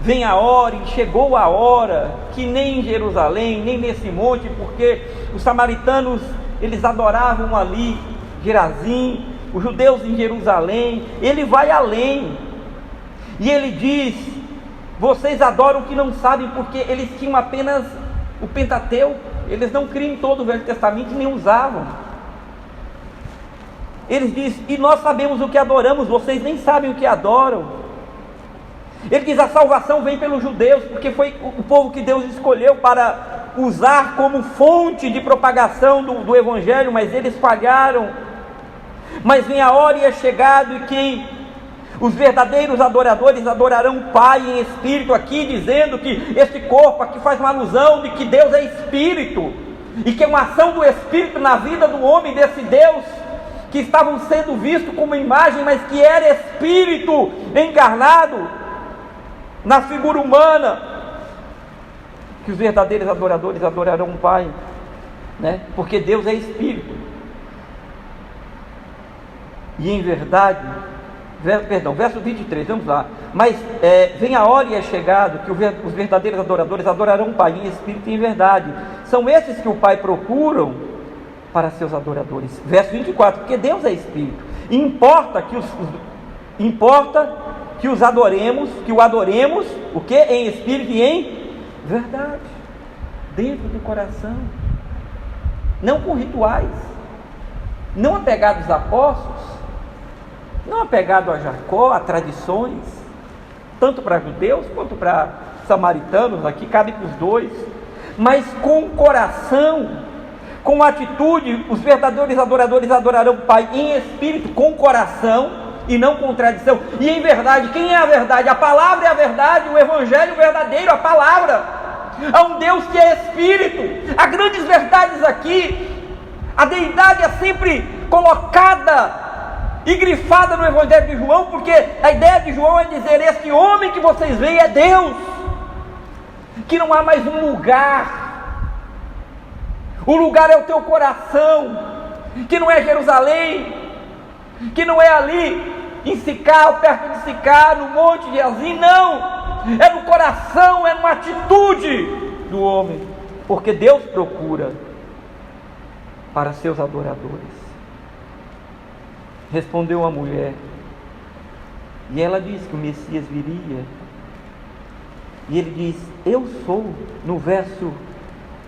vem a hora, e chegou a hora, que nem em Jerusalém, nem nesse monte, porque os samaritanos, eles adoravam ali, Gerazim, os judeus em Jerusalém. Ele vai além, e ele diz: vocês adoram o que não sabem, porque eles tinham apenas o Pentateuco, eles não criam todo o Velho Testamento, nem usavam. Eles dizem: e nós sabemos o que adoramos, vocês nem sabem o que adoram. Ele diz: a salvação vem pelos judeus, porque foi o povo que Deus escolheu para usar como fonte de propagação do Evangelho, mas eles falharam. Mas vem a hora e é chegado, e que os verdadeiros adoradores adorarão o Pai em espírito, aqui dizendo que este corpo aqui faz uma alusão de que Deus é espírito, e que é uma ação do espírito na vida do homem, desse Deus que estavam sendo visto como imagem, mas que era espírito encarnado na figura humana. Que os verdadeiros adoradores adorarão o Pai, né? Porque Deus é espírito. E em verdade, verso 23, vamos lá. Mas vem a hora e é chegado, que os verdadeiros adoradores adorarão o Pai em espírito e em verdade. São esses que o Pai procuram para seus adoradores. Verso 24, porque Deus é espírito. E importa que os adoremos, que o adoremos, o que? Em espírito e em verdade, dentro do coração, não com rituais, não apegados a apóstolos, não apegado a Jacó, a tradições, tanto para judeus quanto para samaritanos, aqui cabe para os dois, mas com o coração, com atitude. Os verdadeiros adoradores adorarão o Pai em espírito, com coração, e não com tradição, e em verdade. Quem é a verdade? A palavra é a verdade, o evangelho verdadeiro, a palavra. Há um Deus que é espírito. Há grandes verdades aqui. A deidade é sempre colocada e grifada no evangelho de João, porque a ideia de João é dizer: este homem que vocês veem é Deus, que não há mais um lugar O lugar é o teu coração, que não é Jerusalém, que não é ali em Sicar, perto de Sicar, no monte de Azim, não, é no coração, é numa atitude do homem, porque Deus procura para seus adoradores. Respondeu a mulher, e ela disse que o Messias viria, e ele diz, eu sou, no verso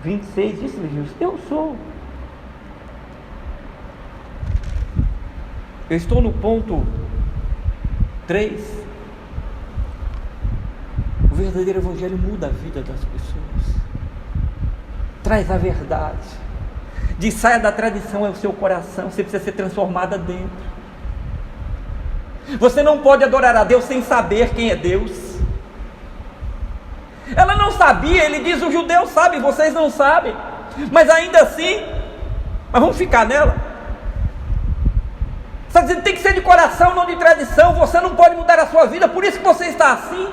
26, disse-lhe Jesus, eu sou. Eu estou no ponto 3. O verdadeiro evangelho muda a vida das pessoas, traz a verdade, diz, saia da tradição, é o seu coração, você precisa ser transformada dentro. Você não pode adorar a Deus sem saber quem é Deus. Ela não sabia, ele diz, os judeus sabem, vocês não sabem, mas ainda assim, mas vamos ficar nela. Está dizendo, tem que ser de coração, não de tradição, você não pode mudar a sua vida, por isso que você está assim.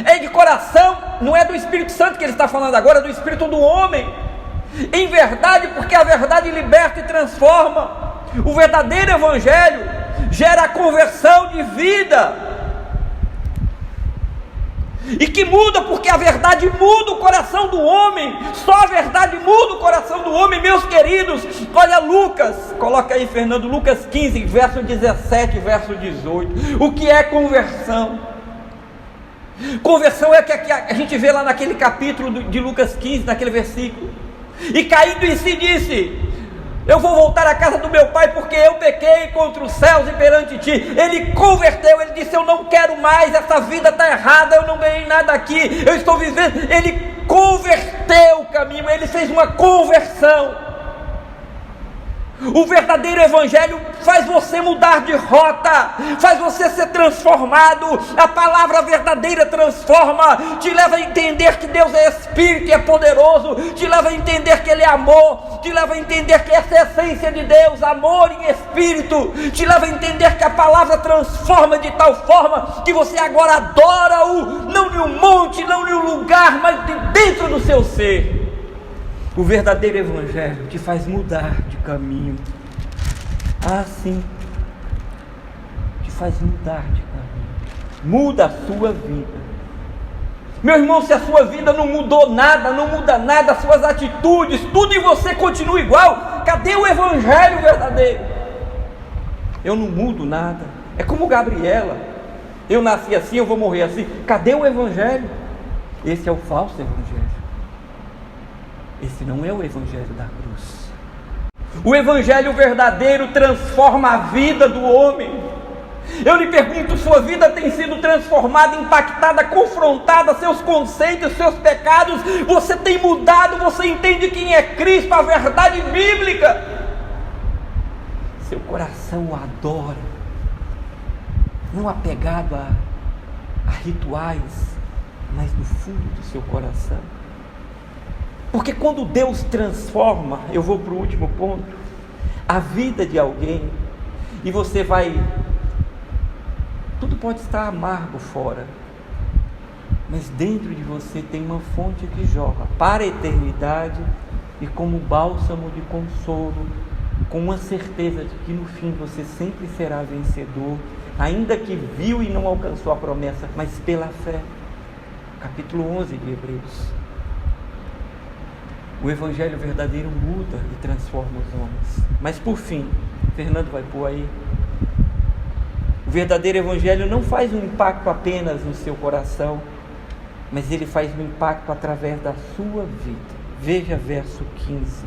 É de coração, não é do Espírito Santo que ele está falando agora, é do Espírito do homem, em verdade, porque a verdade liberta e transforma. O verdadeiro evangelho gera a conversão de vida, e que muda, porque a verdade muda o coração do homem, só a verdade muda o coração do homem, meus queridos. Olha Lucas, coloca aí Fernando, Lucas 15, verso 17, verso 18, o que é conversão? Conversão é o que a gente vê lá naquele capítulo de Lucas 15, naquele versículo, e caindo em si disse, eu vou voltar à casa do meu pai, porque eu pequei contra os céus e perante ti. Ele converteu, ele disse, eu não quero mais, essa vida está errada, eu não ganhei nada aqui, eu estou vivendo. Ele converteu o caminho, ele fez uma conversão. O verdadeiro evangelho faz você mudar de rota, faz você ser transformado. A palavra verdadeira transforma, te leva a entender que Deus é Espírito e é poderoso, te leva a entender que Ele é amor, te leva a entender que essa é a essência de Deus, amor em Espírito, te leva a entender que a palavra transforma de tal forma que você agora adora-o, não em um monte, não em um lugar, mas de dentro do seu ser. O verdadeiro evangelho te faz mudar de caminho. Ah, sim, te faz mudar de caminho, muda a sua vida. Meu irmão, se a sua vida não mudou nada, não muda nada, as suas atitudes, tudo em você continua igual, cadê o evangelho verdadeiro? Eu não mudo nada, é como Gabriela, eu nasci assim, eu vou morrer assim, cadê o evangelho? Esse é o falso evangelho. Esse não é o evangelho da cruz. O evangelho verdadeiro transforma a vida do homem. Eu lhe pergunto, sua vida tem sido transformada, impactada, confrontada, seus conceitos, seus pecados, você tem mudado, você entende quem é Cristo, a verdade bíblica. Seu coração o adora, não apegado a rituais, mas no fundo do seu coração. Porque quando Deus transforma, eu vou para o último ponto, a vida de alguém, e você vai, tudo pode estar amargo fora, mas dentro de você tem uma fonte que jorra para a eternidade, e como bálsamo de consolo, com uma certeza de que no fim você sempre será vencedor, ainda que viu e não alcançou a promessa, mas pela fé. Capítulo 11 de Hebreus. O evangelho verdadeiro muda e transforma os homens. Mas por fim, Fernando vai pôr aí, o verdadeiro evangelho não faz um impacto apenas no seu coração, mas ele faz um impacto através da sua vida. Veja verso 15,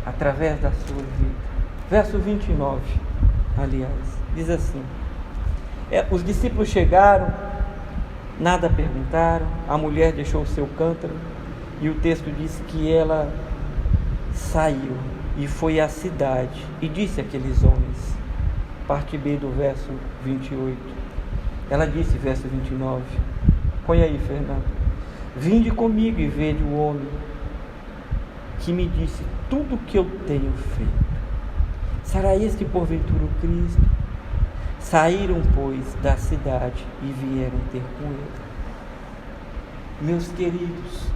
através da sua vida. Verso 29, aliás, diz assim, os discípulos chegaram, nada perguntaram, a mulher deixou o seu cântaro, e o texto diz que ela saiu e foi à cidade e disse àqueles homens, parte B do verso 28, ela disse, verso 29, põe aí Fernando, vinde comigo e vede o homem que me disse tudo o que eu tenho feito. Será este porventura o Cristo? Saíram, pois, da cidade e vieram ter com ele. Meus queridos,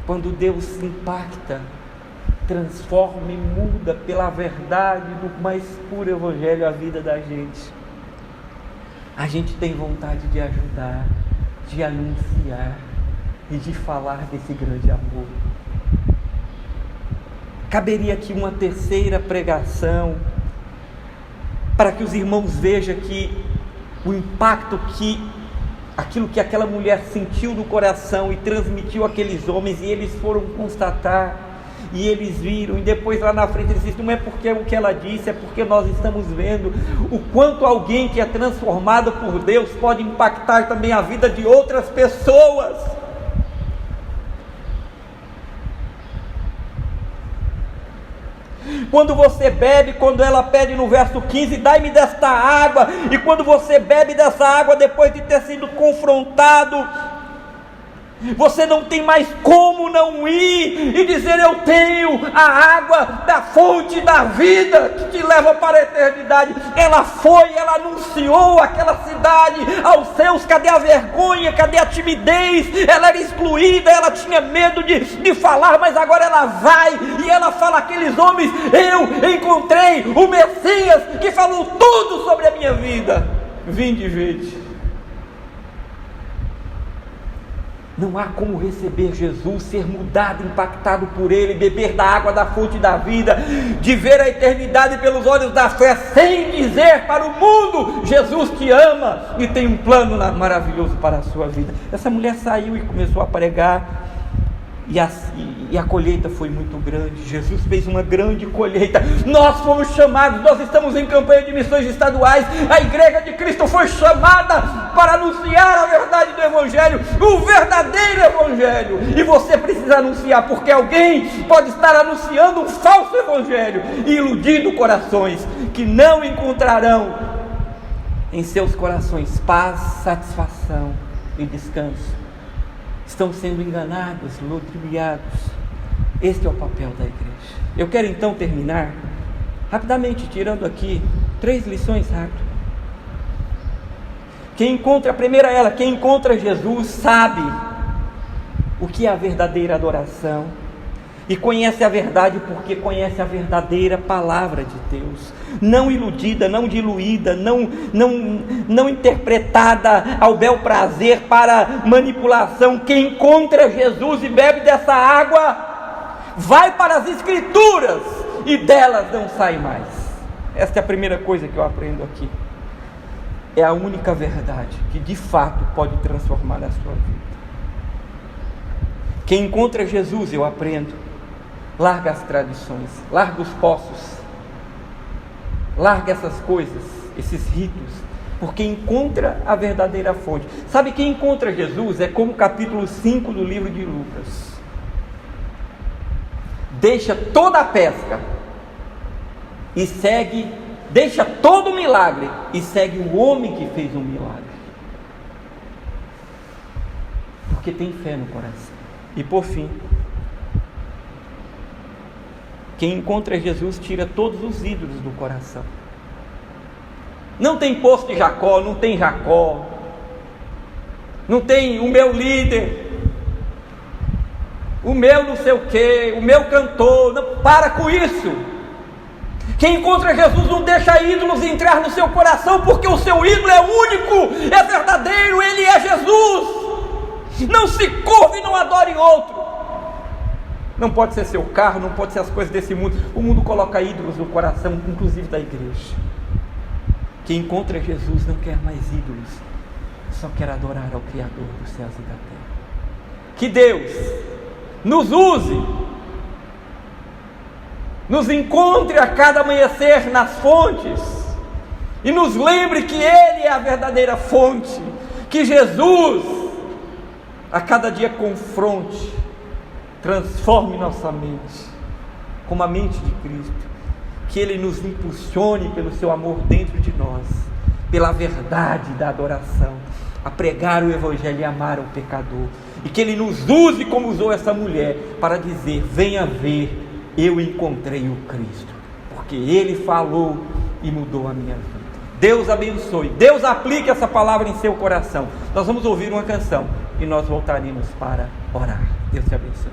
quando Deus impacta, transforma e muda pela verdade do mais puro evangelho a vida da gente, a gente tem vontade de ajudar, de anunciar e de falar desse grande amor. Caberia aqui uma terceira pregação, para que os irmãos vejam que o impacto que aquilo que aquela mulher sentiu no coração e transmitiu àqueles homens, e eles foram constatar, e eles viram, e depois lá na frente eles disseram, não é porque o que ela disse, é porque nós estamos vendo o quanto alguém que é transformado por Deus pode impactar também a vida de outras pessoas. Quando você bebe, quando ela pede no verso 15, dai-me desta água, e quando você bebe dessa água, depois de ter sido confrontado, você não tem mais como não ir e dizer, eu tenho a água da fonte da vida, que te leva para a eternidade. Ela foi, ela anunciou aquela cidade aos seus, cadê a vergonha, cadê a timidez? Ela era excluída, ela tinha medo de falar, mas agora ela vai, e ela fala àqueles homens, eu encontrei o Messias, que falou tudo sobre a minha vida, vinde e vede. Não há como receber Jesus, ser mudado, impactado por Ele, beber da água da fonte da vida, de ver a eternidade pelos olhos da fé, sem dizer para o mundo, Jesus te ama e tem um plano maravilhoso para a sua vida. Essa mulher saiu e começou a pregar, e a colheita foi muito grande. Jesus fez uma grande colheita. Nós fomos chamados, nós estamos em campanha de missões estaduais. A Igreja de Cristo foi chamada para anunciar a verdade do Evangelho, o verdadeiro Evangelho. E você precisa anunciar, porque alguém pode estar anunciando um falso Evangelho e iludindo corações que não encontrarão em seus corações paz, satisfação e descanso. Estão sendo enganados, ludibriados. Este é o papel da igreja. Eu quero então terminar rapidamente, tirando aqui 3 lições rápidas. Quem encontra, a primeira é ela, quem encontra Jesus sabe o que é a verdadeira adoração e conhece a verdade, porque conhece a verdadeira palavra de Deus, não iludida, não diluída, não interpretada ao bel prazer para manipulação. Quem encontra Jesus e bebe dessa água, vai para as Escrituras e delas não sai mais. Esta é a primeira coisa que eu aprendo aqui. É a única verdade que de fato pode transformar a sua vida. Quem encontra Jesus, eu aprendo, larga as tradições, larga os poços, larga essas coisas, esses ritos, porque encontra a verdadeira fonte. Sabe, quem encontra Jesus é como o capítulo 5 do livro de Lucas. Deixa toda a pesca e segue, deixa todo o milagre e segue o homem que fez um milagre, porque tem fé no coração. E por fim, quem encontra Jesus tira todos os ídolos do coração. Não tem poço de Jacó, não tem Jacó, não tem o meu líder, o meu não sei o que, o meu cantor. Não, para com isso. Quem encontra Jesus não deixa ídolos entrar no seu coração, porque o seu ídolo é único, é verdadeiro, ele é Jesus. Não se curve e não adore outro. Não pode ser seu carro, não pode ser as coisas desse mundo. O mundo coloca ídolos no coração, inclusive da igreja. Quem encontra Jesus não quer mais ídolos, só quer adorar ao Criador dos céus e da terra. Que Deus nos use, nos encontre a cada amanhecer nas fontes e nos lembre que Ele é a verdadeira fonte. Que Jesus a cada dia confronte, transforme nossa mente como a mente de Cristo. Que Ele nos impulsione pelo seu amor dentro de nós, pela verdade da adoração, a pregar o Evangelho e amar o pecador. E que Ele nos use como usou essa mulher para dizer: venha ver, eu encontrei o Cristo, porque Ele falou e mudou a minha vida. Deus abençoe, Deus aplique essa palavra em seu coração. Nós vamos ouvir uma canção e nós voltaremos para orar. Deus te abençoe.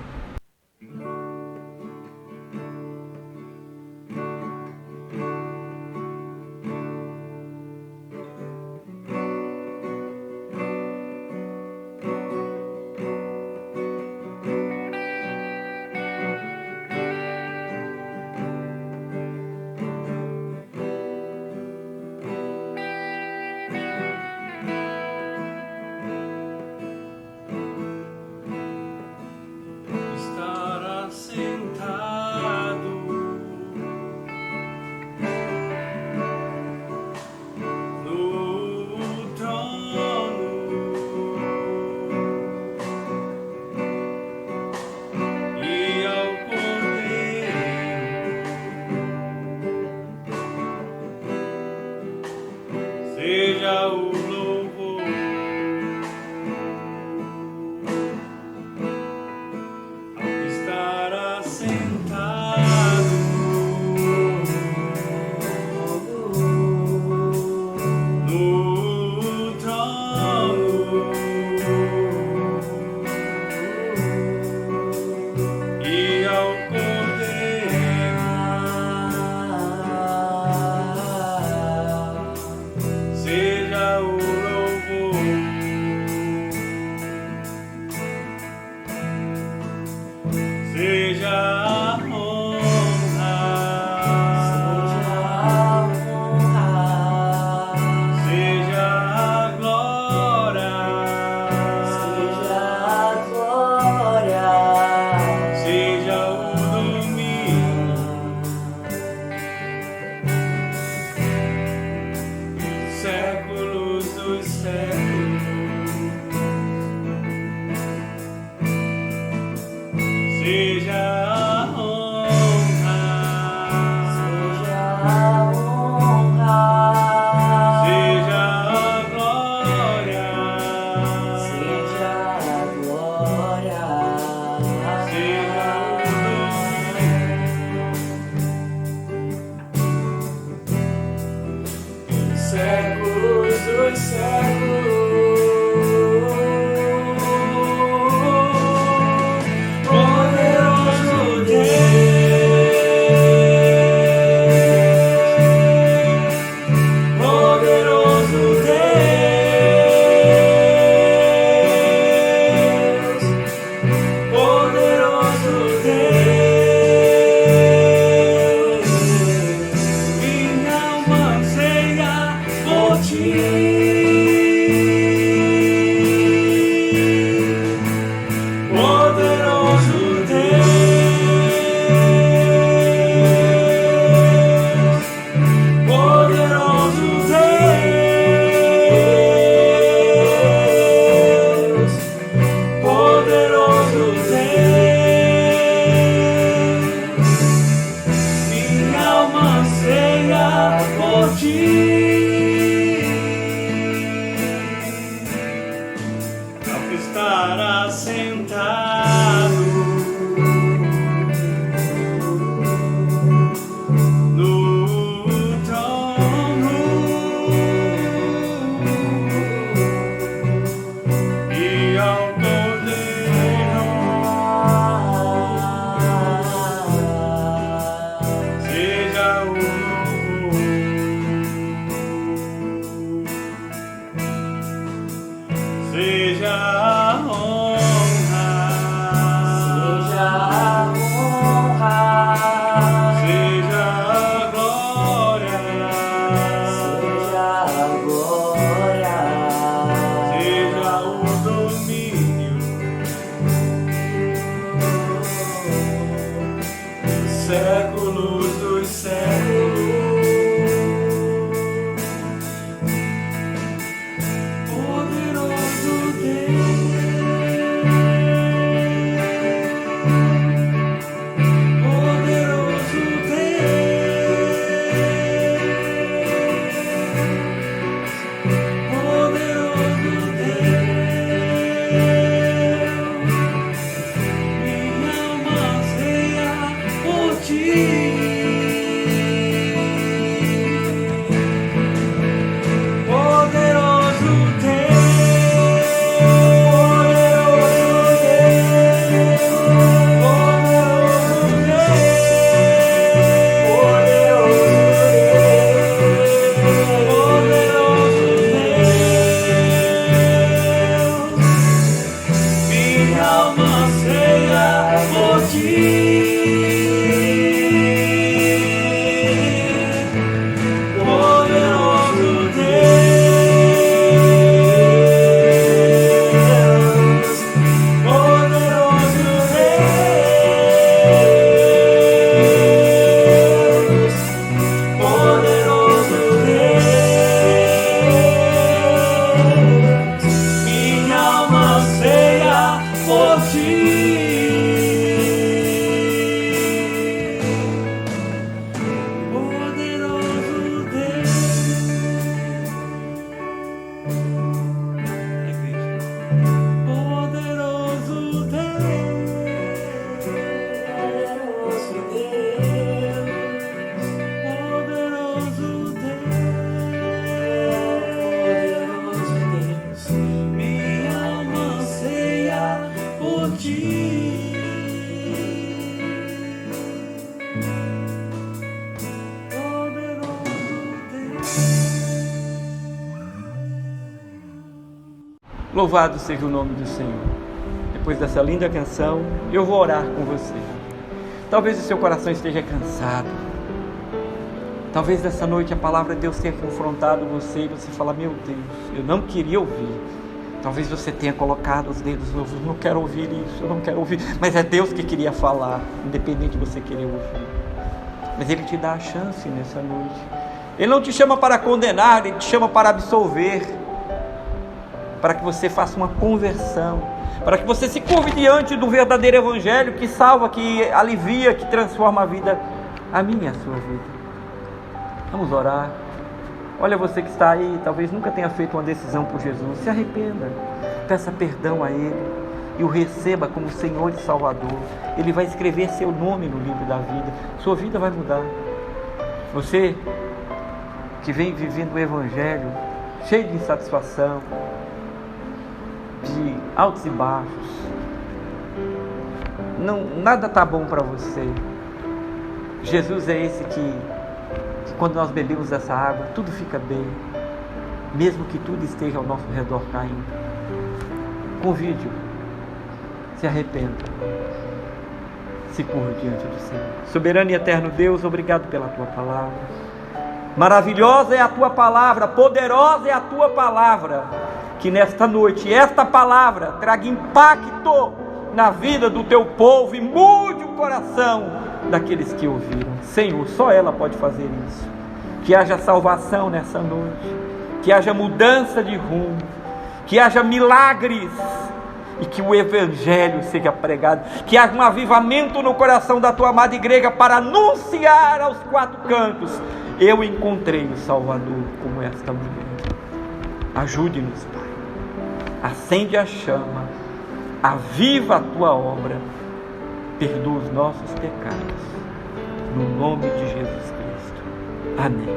Seja a honra, seja a glória, seja o domínio, séculos dos séculos. Seja a honra, seja a glória, seja o domínio, séculos dos séculos. Estará sentado no trono e ao Cordeiro seja o louvor, seja a honra, seja a glória, seja o domínio, séculos dos séculos. Poderoso Louvado seja o nome do Senhor. depois dessa linda canção, eu vou orar com você. Talvez o seu coração esteja cansado. Talvez nessa noite a palavra de Deus tenha confrontado você e você fala: meu Deus, eu não queria ouvir. Talvez você tenha colocado os dedos no ouvido: não quero ouvir isso, eu não quero ouvir. Mas é Deus que queria falar, independente de você querer ouvir. Mas Ele te dá a chance nessa noite. Ele não te chama para condenar, Ele te chama para absolver, para que você faça uma conversão, para que você se curve diante do verdadeiro Evangelho que salva, que alivia, que transforma a vida, a minha e a sua vida. Vamos orar. Olha, você que está aí, talvez nunca tenha feito uma decisão por Jesus, se arrependa, peça perdão a Ele e o receba como Senhor e Salvador. Ele vai escrever seu nome no livro da vida, sua vida vai mudar. Você que vem vivendo o Evangelho cheio de insatisfação, de altos e baixos, nada está bom para você. Jesus é esse que quando nós bebemos essa água, tudo fica bem, mesmo que tudo esteja ao nosso redor caindo. Convide-o, se arrependa, se curva diante do Senhor. Soberano e eterno Deus, obrigado pela Tua palavra. Maravilhosa é a Tua palavra, poderosa é a Tua palavra. Que nesta noite, esta palavra traga impacto na vida do Teu povo e mude o coração daqueles que ouviram. Senhor, só ela pode fazer isso. Que haja salvação nessa noite, que haja mudança de rumo, que haja milagres e que o Evangelho seja pregado, que haja um avivamento no coração da Tua amada igreja para anunciar aos quatro cantos: eu encontrei o Salvador, como esta mulher. Ajude-nos, Pai. Acende a chama, aviva a Tua obra, perdoa os nossos pecados, no nome de Jesus Cristo. Amém.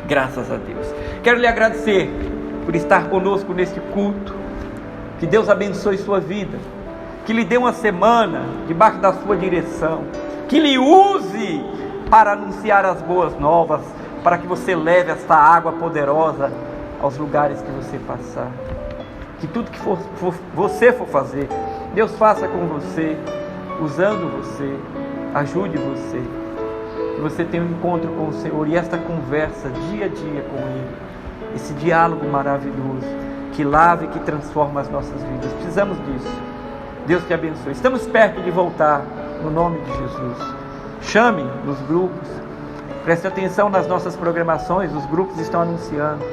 Graças a Deus. Quero lhe agradecer por estar conosco neste culto. Que Deus abençoe sua vida, que lhe dê uma semana debaixo da sua direção, que lhe use para anunciar as boas novas, para que você leve esta água poderosa aos lugares que você passar. Que tudo que você for fazer, Deus faça com você, usando você, ajude você, que você tenha um encontro com o Senhor e esta conversa dia a dia com Ele, esse diálogo maravilhoso que lava e que transforma as nossas vidas. Precisamos disso. Deus te abençoe. Estamos perto de voltar, no nome de Jesus. Chame nos grupos, preste atenção nas nossas programações, os grupos estão anunciando.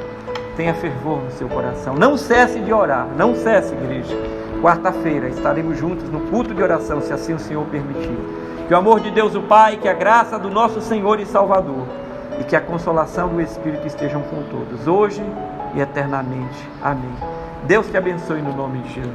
Tenha fervor no seu coração, não cesse de orar, não cesse, igreja. Quarta-feira estaremos juntos no culto de oração, se assim o Senhor permitir. Que o amor de Deus o Pai, que a graça do nosso Senhor e Salvador e que a consolação do Espírito estejam com todos, hoje e eternamente. Amém. Deus te abençoe no nome de Jesus.